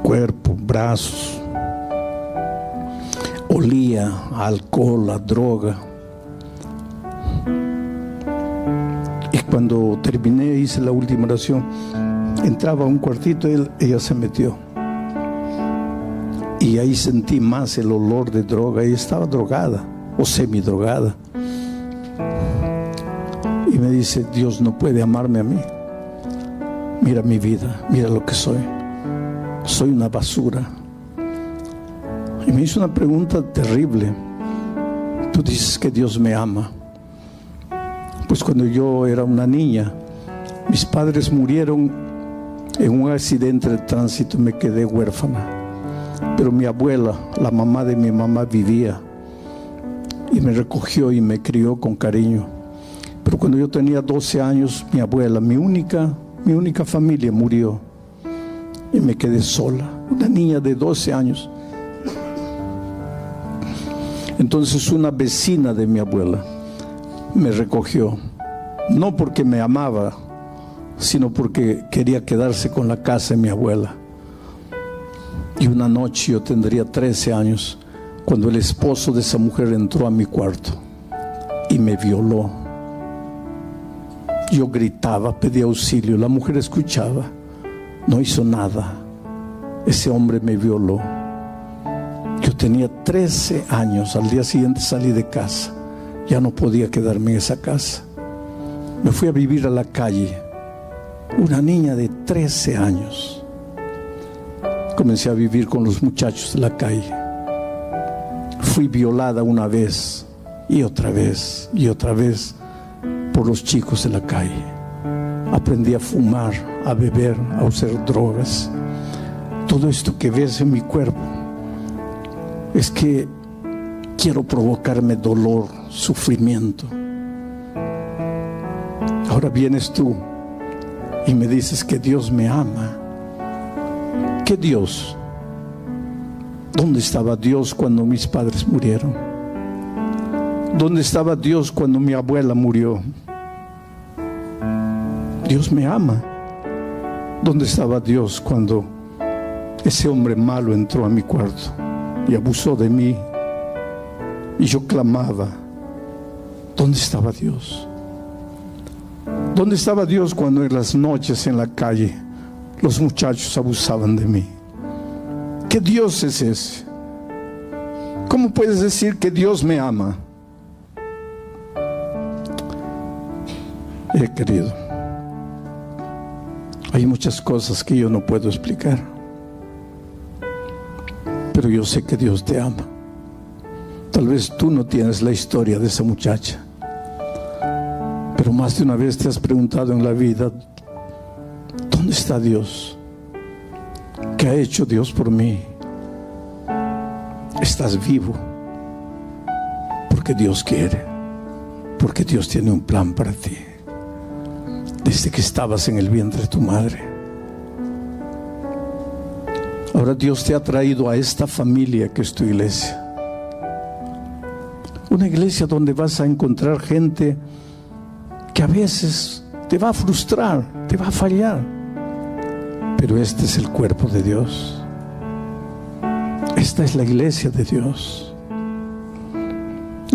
cuerpo, brazos, olía a alcohol, a droga. Y cuando terminé, hice la última oración, entraba a un cuartito y ella se metió. Y ahí sentí más el olor de droga. Ella estaba drogada o semidrogada. Y me dice: Dios no puede amarme a mí. Mira mi vida, mira lo que soy. Soy una basura. Y me hizo una pregunta terrible. Tú dices que Dios me ama. Pues cuando yo era una niña, mis padres murieron en un accidente de tránsito y me quedé huérfana. Pero mi abuela, la mamá de mi mamá, vivía y me recogió y me crió con cariño. Pero cuando yo tenía 12 años, mi abuela, mi única familia, murió y me quedé sola, una niña de 12 años. Entonces una vecina de mi abuela me recogió, no porque me amaba, sino porque quería quedarse con la casa de mi abuela. Y una noche, yo tendría 13 años, cuando el esposo de esa mujer entró a mi cuarto y me violó. Yo gritaba, pedía auxilio, la mujer escuchaba, no hizo nada. Ese hombre me violó. Yo tenía 13 años, al día siguiente salí de casa, ya no podía quedarme en esa casa. Me fui a vivir a la calle, una niña de 13 años. Comencé a vivir con los muchachos de la calle. Fui violada una vez y otra vez y otra vez por los chicos de la calle. Aprendí a fumar, a beber, a usar drogas. Todo esto que ves en mi cuerpo es que quiero provocarme dolor, sufrimiento. Ahora vienes tú y me dices que Dios me ama. ¿Qué Dios? ¿Dónde estaba Dios cuando mis padres murieron? ¿Dónde estaba Dios cuando mi abuela murió? Dios me ama. ¿Dónde estaba Dios cuando ese hombre malo entró a mi cuarto y abusó de mí? Y yo clamaba, ¿dónde estaba Dios? ¿Dónde estaba Dios cuando en las noches en la calle los muchachos abusaban de mí? ¿Qué Dios es ese? ¿Cómo puedes decir que Dios me ama? Querido, hay muchas cosas que yo no puedo explicar, pero yo sé que Dios te ama. Tal vez tú no tienes la historia de esa muchacha, pero más de una vez te has preguntado en la vida, ¿dónde está Dios? ¿Qué ha hecho Dios por mí? Estás vivo porque Dios quiere, porque Dios tiene un plan para ti. Desde que estabas en el vientre de tu madre. Ahora Dios te ha traído a esta familia que es tu iglesia. Una iglesia donde vas a encontrar gente que a veces te va a frustrar, te va a fallar. Pero este es el cuerpo de Dios. Esta es la iglesia de Dios.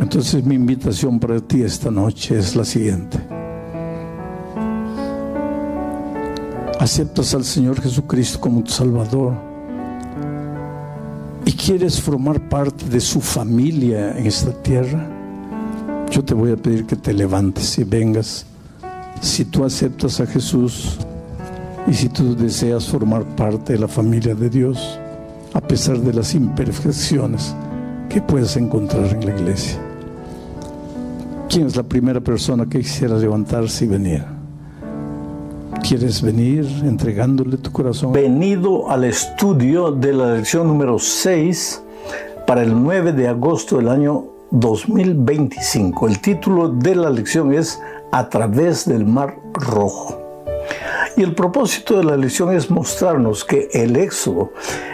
Entonces mi invitación para ti esta noche es la siguiente. ¿Aceptas al Señor Jesucristo como tu Salvador? ¿Y quieres formar parte de su familia en esta tierra? Yo te voy a pedir que te levantes y vengas. Si tú aceptas a Jesús y si tú deseas formar parte de la familia de Dios, a pesar de las imperfecciones que puedes encontrar en la iglesia. ¿Quién es la primera persona que quisiera levantarse y venir? ¿Quieres venir entregándole tu corazón? Venido al estudio de la lección número 6 para el 9 de agosto del año 2025. El título de la lección es A través del Mar Rojo. Y el propósito de la lección es mostrarnos que el éxodo,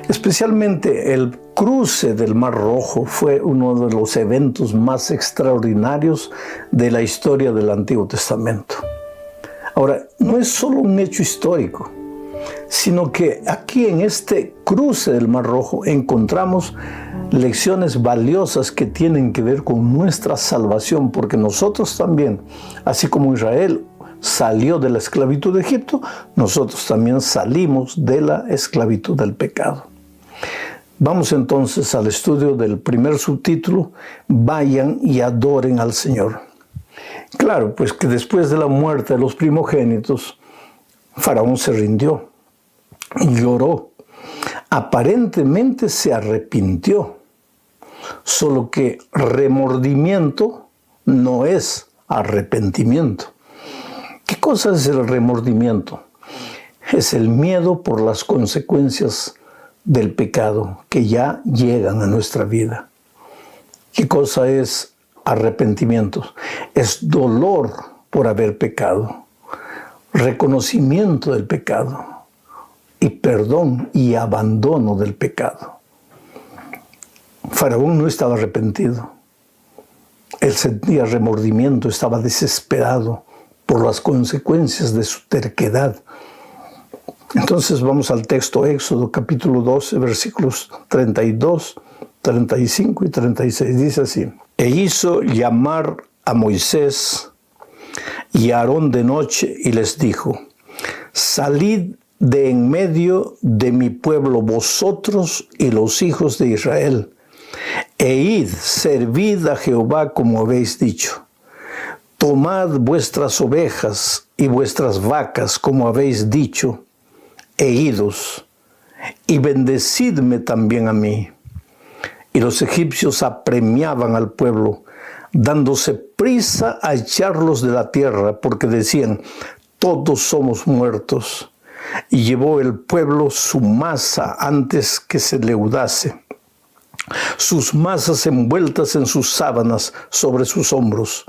especialmente el cruce del Mar Rojo, fue uno de los eventos más extraordinarios de la historia del Antiguo Testamento. Ahora, no es solo un hecho histórico, sino que aquí en este cruce del Mar Rojo encontramos lecciones valiosas que tienen que ver con nuestra salvación, porque nosotros también, así como Israel salió de la esclavitud de Egipto, nosotros también salimos de la esclavitud del pecado. Vamos entonces al estudio del primer subtítulo, Vayan y adoren al Señor. Claro, pues que después de la muerte de los primogénitos, Faraón se rindió, lloró, aparentemente se arrepintió, solo que remordimiento no es arrepentimiento. ¿Qué cosa es el remordimiento? Es el miedo por las consecuencias del pecado que ya llegan a nuestra vida. ¿Qué cosa es arrepentimiento? Es dolor por haber pecado, reconocimiento del pecado y perdón y abandono del pecado. Faraón no estaba arrepentido. Él sentía remordimiento, estaba desesperado por las consecuencias de su terquedad. Entonces vamos al texto Éxodo capítulo 12, versículos 32, 35 y 36. Dice así: E hizo llamar a Moisés y a Aarón de noche y les dijo: Salid de en medio de mi pueblo vosotros y los hijos de Israel, e id, servid a Jehová como habéis dicho. Tomad vuestras ovejas y vuestras vacas como habéis dicho, e idos, y bendecidme también a mí. Y los egipcios apremiaban al pueblo, dándose prisa a echarlos de la tierra, porque decían: todos somos muertos. Y llevó el pueblo su masa antes que se leudase, sus masas envueltas en sus sábanas sobre sus hombros.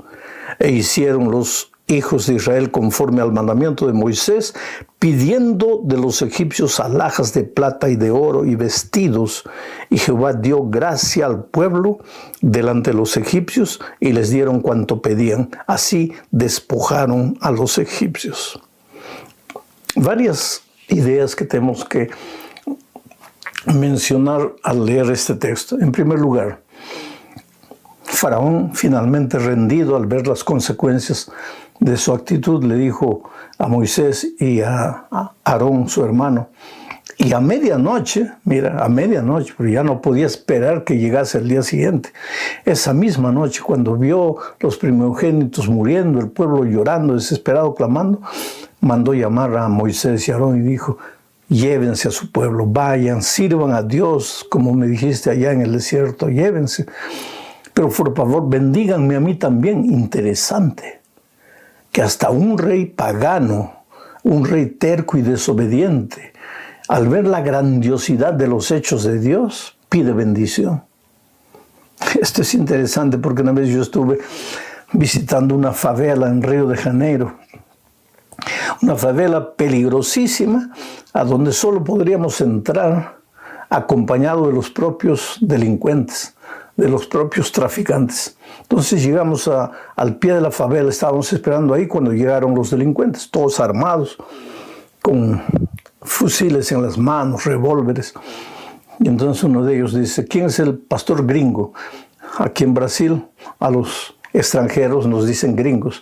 E hicieron los hijos de Israel conforme al mandamiento de Moisés, pidiendo de los egipcios alhajas de plata y de oro y vestidos. Y Jehová dio gracia al pueblo delante de los egipcios y les dieron cuanto pedían. Así despojaron a los egipcios. Varias ideas que tenemos que mencionar al leer este texto. En primer lugar, Faraón, finalmente rendido al ver las consecuencias de su actitud, le dijo a Moisés y a Aarón, su hermano. Y a medianoche, mira, a medianoche, pero ya no podía esperar que llegase el día siguiente. Esa misma noche, cuando vio los primogénitos muriendo, el pueblo llorando, desesperado, clamando, mandó llamar a Moisés y Aarón y dijo: llévense a su pueblo, vayan, sirvan a Dios, como me dijiste allá en el desierto, llévense. Pero por favor, bendíganme a mí también. Interesante, que hasta un rey pagano, un rey terco y desobediente, al ver la grandiosidad de los hechos de Dios, pide bendición. Esto es interesante porque una vez yo estuve visitando una favela en Río de Janeiro, una favela peligrosísima, a donde solo podríamos entrar acompañado de los propios delincuentes, de los propios traficantes. Entonces llegamos al pie de la favela, estábamos esperando ahí cuando llegaron los delincuentes, todos armados, con fusiles en las manos, revólveres. Y entonces uno de ellos dice: ¿quién es el pastor gringo? Aquí en Brasil a los extranjeros nos dicen gringos.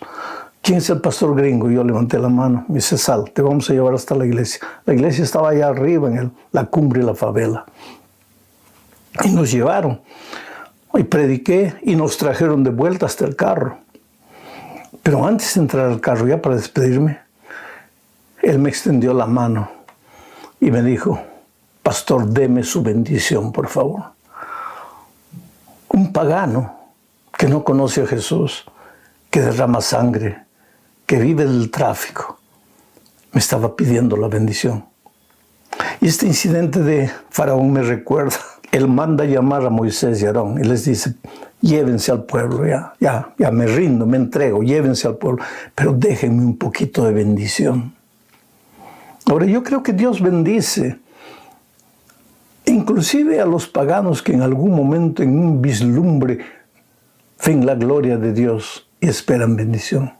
¿Quién es el pastor gringo? Yo levanté la mano. Me dice: sal, te vamos a llevar hasta la iglesia. La iglesia estaba allá arriba en la cumbre de la favela. Y nos llevaron. Y prediqué y nos trajeron de vuelta hasta el carro. Pero antes de entrar al carro, ya para despedirme, él me extendió la mano y me dijo: pastor, deme su bendición, por favor. Un pagano que no conoce a Jesús, que derrama sangre, que vive del tráfico, me estaba pidiendo la bendición. Y este incidente de Faraón me recuerda. Él manda llamar a Moisés y Aarón y les dice: llévense al pueblo, ya me rindo, me entrego, llévense al pueblo, pero déjenme un poquito de bendición. Ahora, yo creo que Dios bendice inclusive a los paganos que en algún momento, en un vislumbre, ven la gloria de Dios y esperan bendición.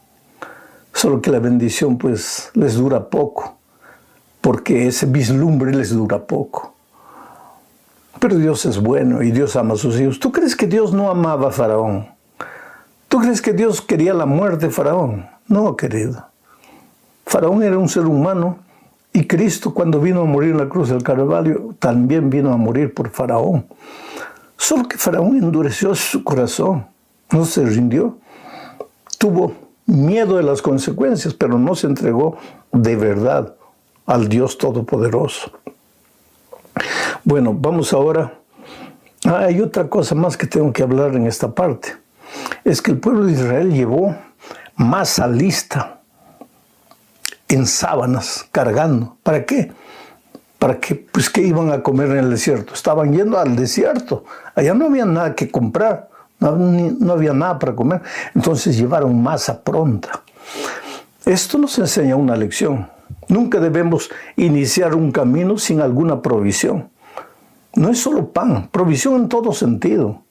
Solo que la bendición pues les dura poco, porque ese vislumbre les dura poco. Pero Dios es bueno y Dios ama a sus hijos. ¿Tú crees que Dios no amaba a Faraón? ¿Tú crees que Dios quería la muerte de Faraón? No, querido. Faraón era un ser humano y Cristo, cuando vino a morir en la cruz del Calvario, también vino a morir por Faraón. Solo que Faraón endureció su corazón, no se rindió. Tuvo miedo de las consecuencias, pero no se entregó de verdad al Dios Todopoderoso. Bueno, vamos ahora. Hay otra cosa más que tengo que hablar en esta parte. Es que el pueblo de Israel llevó masa lista en sábanas, cargando. ¿Para qué? Para que, pues, ¿qué iban a comer en el desierto? Estaban yendo al desierto. Allá no había nada que comprar. No había nada para comer. Entonces llevaron masa pronta. Esto nos enseña una lección. Nunca debemos iniciar un camino sin alguna provisión. No es solo pan, provisión en todo sentido.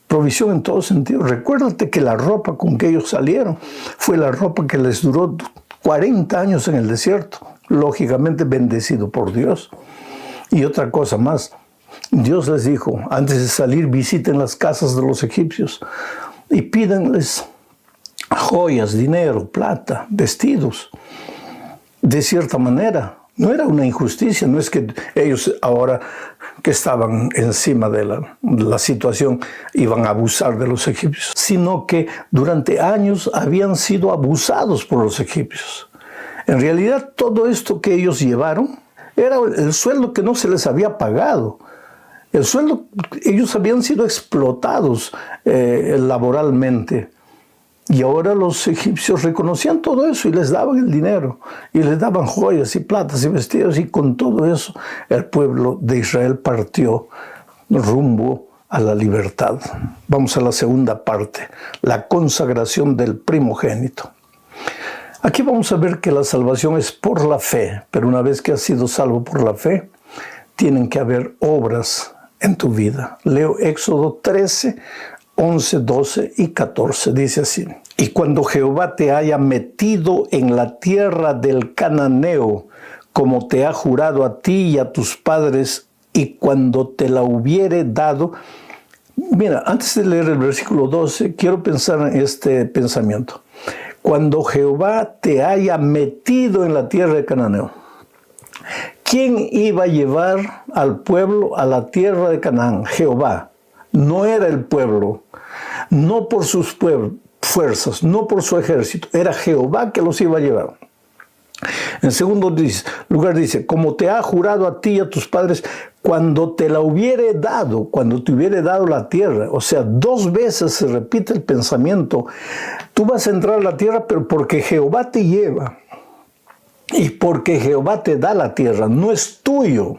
Provisión en todo sentido. Recuérdate que la ropa con que ellos salieron fue la ropa que les duró 40 años en el desierto. Lógicamente bendecido por Dios. Y otra cosa más. Dios les dijo, antes de salir, visiten las casas de los egipcios y pídanles joyas, dinero, plata, vestidos. De cierta manera, no era una injusticia, no es que ellos ahora que estaban encima de la situación iban a abusar de los egipcios, sino que durante años habían sido abusados por los egipcios. En realidad, todo esto que ellos llevaron era el sueldo que no se les había pagado. El sueldo, ellos habían sido explotados laboralmente. Y ahora los egipcios reconocían todo eso y les daban el dinero, y les daban joyas y platas y vestidos, y con todo eso el pueblo de Israel partió rumbo a la libertad. Vamos a la segunda parte, la consagración del primogénito. Aquí vamos a ver que la salvación es por la fe, pero una vez que has sido salvo por la fe, tienen que haber obras en tu vida. Leo Éxodo 13, 11, 12 y 14, dice así. Y cuando Jehová te haya metido en la tierra del cananeo, como te ha jurado a ti y a tus padres, y cuando te la hubiere dado. Mira, antes de leer el versículo 12, quiero pensar en este pensamiento. cuando Jehová te haya metido en la tierra de Canaán. ¿Quién iba a llevar al pueblo a la tierra de Canaán? Jehová. No era el pueblo, no por sus fuerzas, no por su ejército. Era Jehová que los iba a llevar. En segundo lugar dice, como te ha jurado a ti y a tus padres, cuando te la hubiere dado, cuando te hubiere dado la tierra. O sea, 2 veces se repite el pensamiento. Tú vas a entrar a la tierra, pero porque Jehová te lleva. Y porque Jehová te da la tierra, no es tuyo.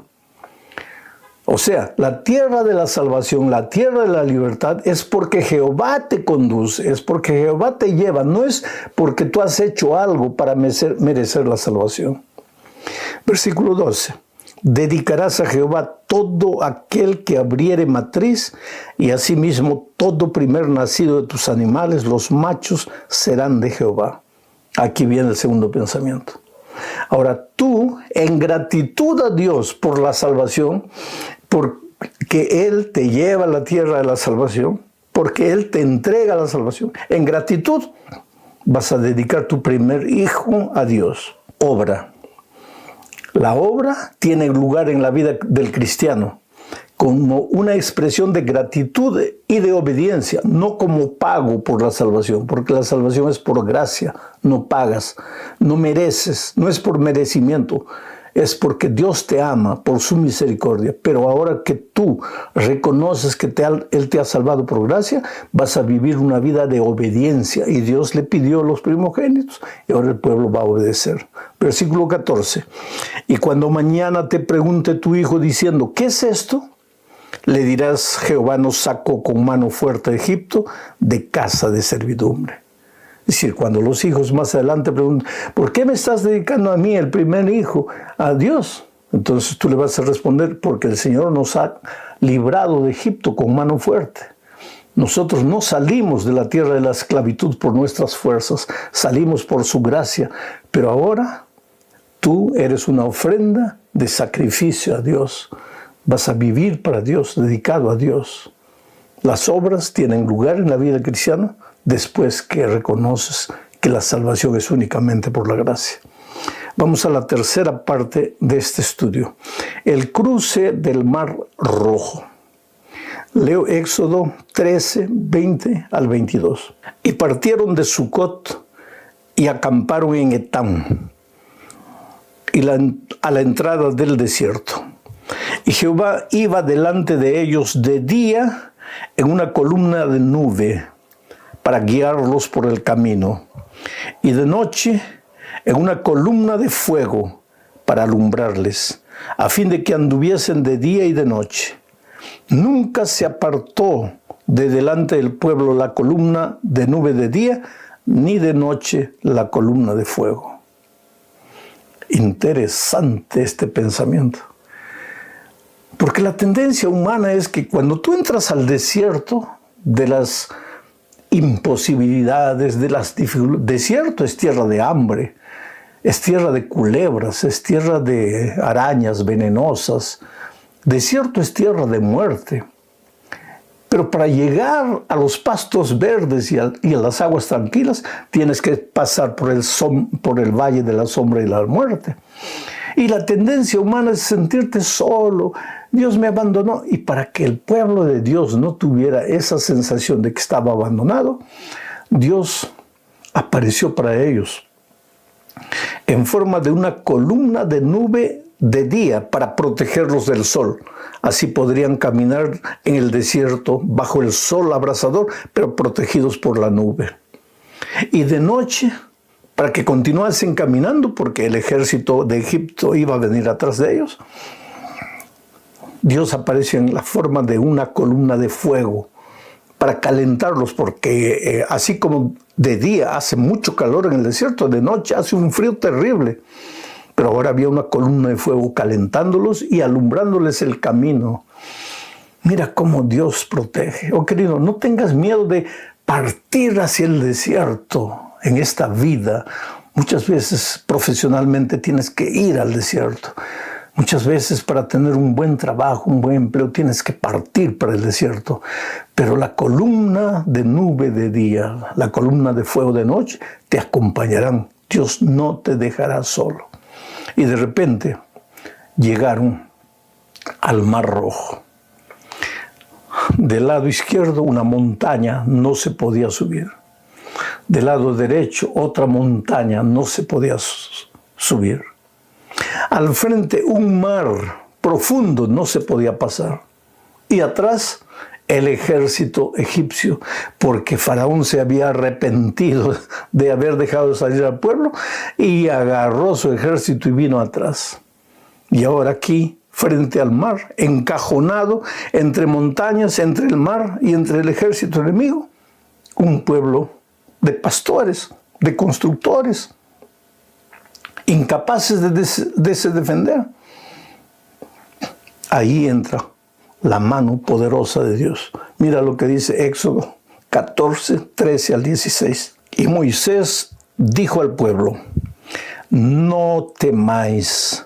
O sea, la tierra de la salvación, la tierra de la libertad, es porque Jehová te conduce, es porque Jehová te lleva, no es porque tú has hecho algo para merecer la salvación. Versículo 12. Dedicarás a Jehová todo aquel que abriere matriz, y asimismo todo primer nacido de tus animales, los machos, serán de Jehová. Aquí viene el segundo pensamiento. Ahora tú, en gratitud a Dios por la salvación, porque Él te lleva a la tierra de la salvación, porque Él te entrega la salvación, en gratitud vas a dedicar tu primer hijo a Dios. Obra. La obra tiene lugar en la vida del cristiano como una expresión de gratitud y de obediencia, no como pago por la salvación, porque la salvación es por gracia, no pagas, no mereces, no es por merecimiento, es porque Dios te ama por su misericordia. Pero ahora que tú reconoces que Él te ha salvado por gracia, vas a vivir una vida de obediencia, y Dios le pidió los primogénitos y ahora el pueblo va a obedecer. Versículo 14. Y cuando mañana te pregunte tu hijo diciendo, ¿qué es esto? Le dirás, Jehová nos sacó con mano fuerte de Egipto, de casa de servidumbre. Es decir, cuando los hijos más adelante preguntan, ¿por qué me estás dedicando a mí, el primer hijo, a Dios? Entonces tú le vas a responder, porque el Señor nos ha librado de Egipto con mano fuerte. Nosotros no salimos de la tierra de la esclavitud por nuestras fuerzas, salimos por su gracia, pero ahora tú eres una ofrenda de sacrificio a Dios. Vas a vivir para Dios, dedicado a Dios. Las obras tienen lugar en la vida cristiana después que reconoces que la salvación es únicamente por la gracia. Vamos a la tercera parte de este estudio. El cruce del Mar Rojo. Leo Éxodo 13, 20 al 22. Y partieron de Sucot y acamparon en Etam, a la entrada del desierto. Y Jehová iba delante de ellos de día en una columna de nube para guiarlos por el camino, y de noche en una columna de fuego para alumbrarles, a fin de que anduviesen de día y de noche. Nunca se apartó de delante del pueblo la columna de nube de día, ni de noche la columna de fuego. Interesante este pensamiento. Porque la tendencia humana es que cuando tú entras al desierto de las imposibilidades, de las dificultades, desierto es tierra de hambre, es tierra de culebras, es tierra de arañas venenosas, desierto es tierra de muerte. Pero para llegar a los pastos verdes y a las aguas tranquilas, tienes que pasar por el valle de la sombra y la muerte. Y la tendencia humana es sentirte solo. Dios me abandonó. Y para que el pueblo de Dios no tuviera esa sensación de que estaba abandonado, Dios apareció para ellos en forma de una columna de nube de día para protegerlos del sol. Así podrían caminar en el desierto bajo el sol abrasador, pero protegidos por la nube. Y de noche, para que continuasen caminando, porque el ejército de Egipto iba a venir atrás de ellos, Dios aparece en la forma de una columna de fuego para calentarlos, porque así como de día hace mucho calor en el desierto, de noche hace un frío terrible. Pero ahora había una columna de fuego calentándolos y alumbrándoles el camino. Mira cómo Dios protege. Oh querido, no tengas miedo de partir hacia el desierto en esta vida. Muchas veces profesionalmente tienes que ir al desierto. Muchas veces para tener un buen trabajo, un buen empleo, tienes que partir para el desierto. Pero la columna de nube de día, la columna de fuego de noche, te acompañarán. Dios no te dejará solo. Y de repente llegaron al Mar Rojo. Del lado izquierdo una montaña, no se podía subir. Del lado derecho otra montaña, no se podía subir. Al frente un mar profundo, no se podía pasar. Y atrás el ejército egipcio, porque Faraón se había arrepentido de haber dejado de salir al pueblo y agarró su ejército y vino atrás. Y ahora aquí, frente al mar, encajonado entre montañas, entre el mar y entre el ejército enemigo, un pueblo de pastores, de constructores, incapaces de se defender. Ahí entra la mano poderosa de Dios. Mira lo que dice Éxodo 14, 13 al 16. Y Moisés dijo al pueblo: no temáis,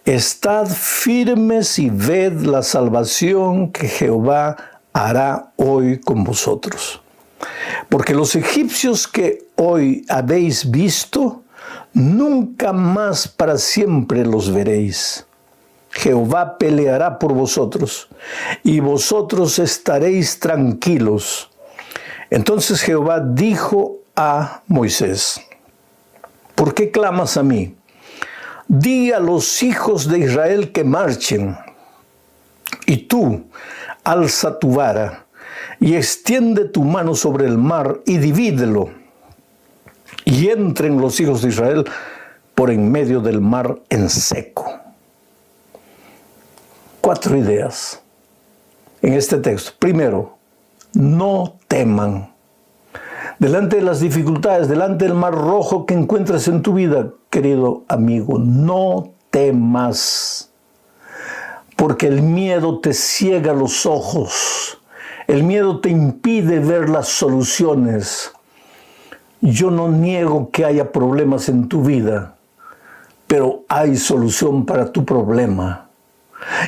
estad firmes y ved la salvación que Jehová hará hoy con vosotros. Porque los egipcios que hoy habéis visto, nunca más para siempre los veréis. Jehová peleará por vosotros, y vosotros estaréis tranquilos. Entonces Jehová dijo a Moisés: ¿por qué clamas a mí? Di a los hijos de Israel que marchen, y tú alza tu vara, y extiende tu mano sobre el mar, y divídelo, y entren los hijos de Israel por en medio del mar en seco. 4 ideas en este texto. Primero, no teman. Delante de las dificultades, delante del mar rojo que encuentras en tu vida, querido amigo, no temas. Porque el miedo te ciega los ojos. El miedo te impide ver las soluciones. Yo no niego que haya problemas en tu vida, pero hay solución para tu problema.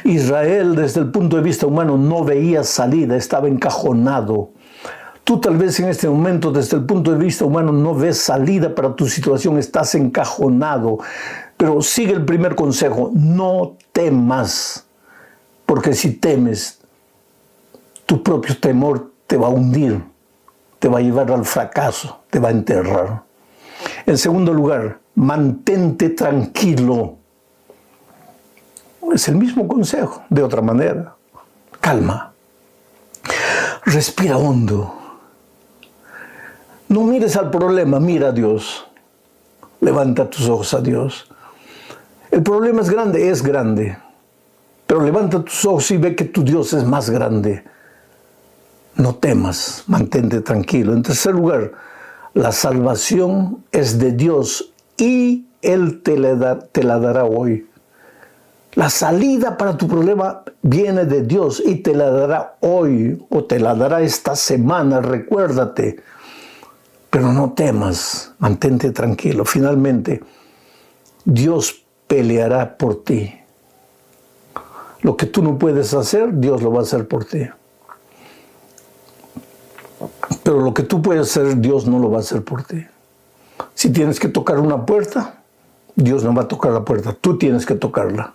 Israel, desde el punto de vista humano, no veía salida, estaba encajonado. Tú tal vez en este momento, desde el punto de vista humano, no ves salida para tu situación, estás encajonado. Pero sigue el primer consejo: no temas, porque si temes, tu propio temor te va a hundir, te va a llevar al fracaso, te va a enterrar. En segundo lugar, mantente tranquilo. Es el mismo consejo, de otra manera. Calma. Respira hondo. No mires al problema, mira a Dios. Levanta tus ojos a Dios. El problema es grande. Pero levanta tus ojos y ve que tu Dios es más grande. No temas, mantente tranquilo. En tercer lugar, la salvación es de Dios y Él te la dará hoy. La salida para tu problema viene de Dios y te la dará hoy o te la dará esta semana, recuérdate. Pero no temas, mantente tranquilo. Finalmente, Dios peleará por ti. Lo que tú no puedes hacer, Dios lo va a hacer por ti. Pero lo que tú puedes hacer, Dios no lo va a hacer por ti. Si tienes que tocar una puerta, Dios no va a tocar la puerta, tú tienes que tocarla.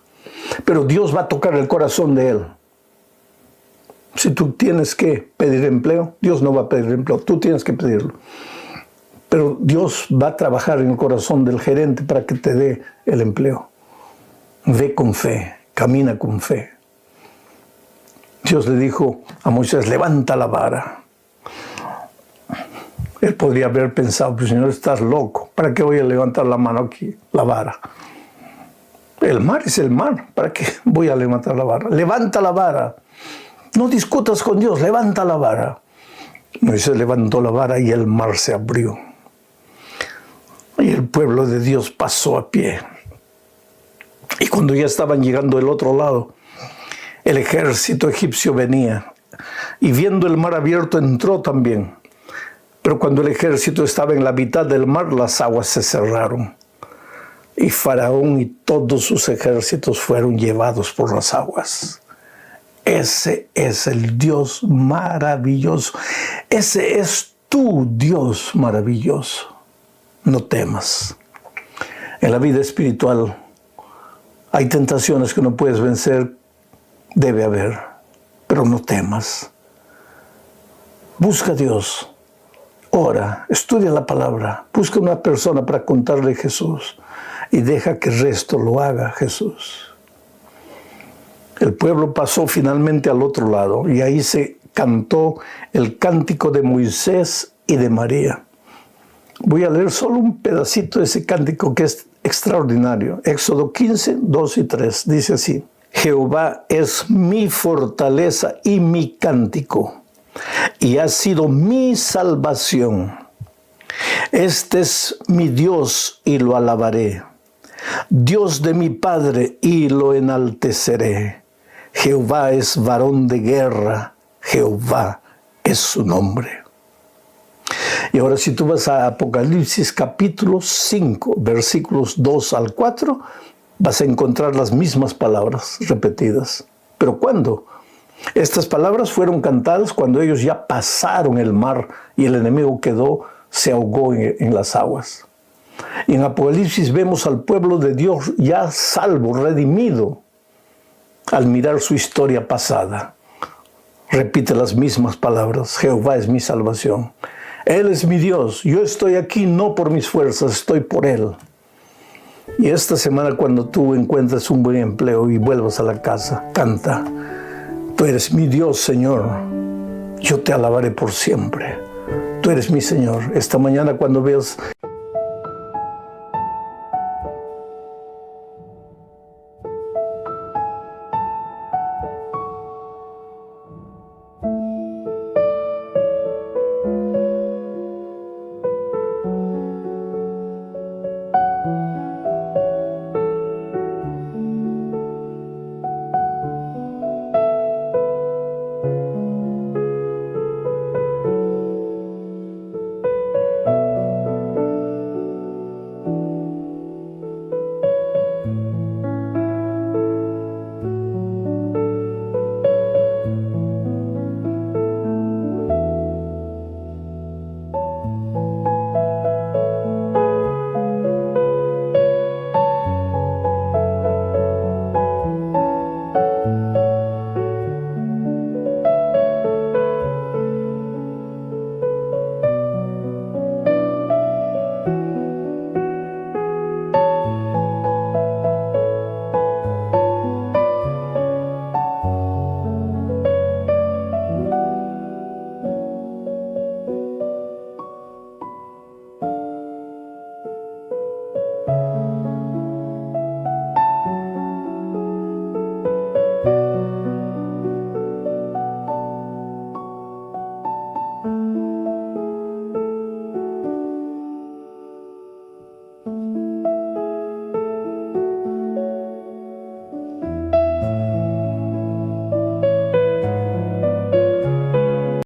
Pero Dios va a tocar el corazón de Él. Si tú tienes que pedir empleo, Dios no va a pedir empleo, tú tienes que pedirlo. Pero Dios va a trabajar en el corazón del gerente para que te dé el empleo. Ve con fe, camina con fe. Dios le dijo a Moisés: levanta la vara. Él podría haber pensado: pues Señor, estás loco, ¿para qué voy a levantar la mano aquí, la vara? El mar es el mar, ¿para qué voy a levantar la vara? Levanta la vara. No discutas con Dios, levanta la vara. Moisés levantó la vara y el mar se abrió. Y el pueblo de Dios pasó a pie. Y cuando ya estaban llegando del otro lado, el ejército egipcio venía. Y viendo el mar abierto, entró también. Pero cuando el ejército estaba en la mitad del mar, las aguas se cerraron. y Faraón y todos sus ejércitos fueron llevados por las aguas. Ese es el Dios maravilloso. Ese es tu Dios maravilloso. No temas. En la vida espiritual hay tentaciones que no puedes vencer, debe haber, pero no temas. Busca a Dios. Ora, estudia la palabra, busca una persona para contarle a Jesús y deja que el resto lo haga Jesús. El pueblo pasó finalmente al otro lado y ahí se cantó el cántico de Moisés y de María. Voy a leer solo un pedacito de ese cántico que es extraordinario. Éxodo 15, 2 y 3, dice así: Jehová es mi fortaleza y mi cántico, y ha sido mi salvación. Este es mi Dios y lo alabaré, Dios de mi Padre y lo enalteceré. Jehová es varón de guerra, Jehová es su nombre. Y ahora si tú vas a Apocalipsis capítulo 5, versículos 2 al 4, vas a encontrar las mismas palabras repetidas. ¿Pero cuándo? Estas palabras fueron cantadas cuando ellos ya pasaron el mar y el enemigo se ahogó en las aguas. Y en Apocalipsis vemos al pueblo de Dios ya salvo, redimido, al mirar su historia pasada. Repite las mismas palabras: Jehová es mi salvación. Él es mi Dios. Yo estoy aquí no por mis fuerzas, estoy por Él. Y esta semana, cuando tú encuentres un buen empleo y vuelvas a la casa, canta: Tú eres mi Dios, Señor. Yo te alabaré por siempre. Tú eres mi Señor. Esta mañana, cuando veas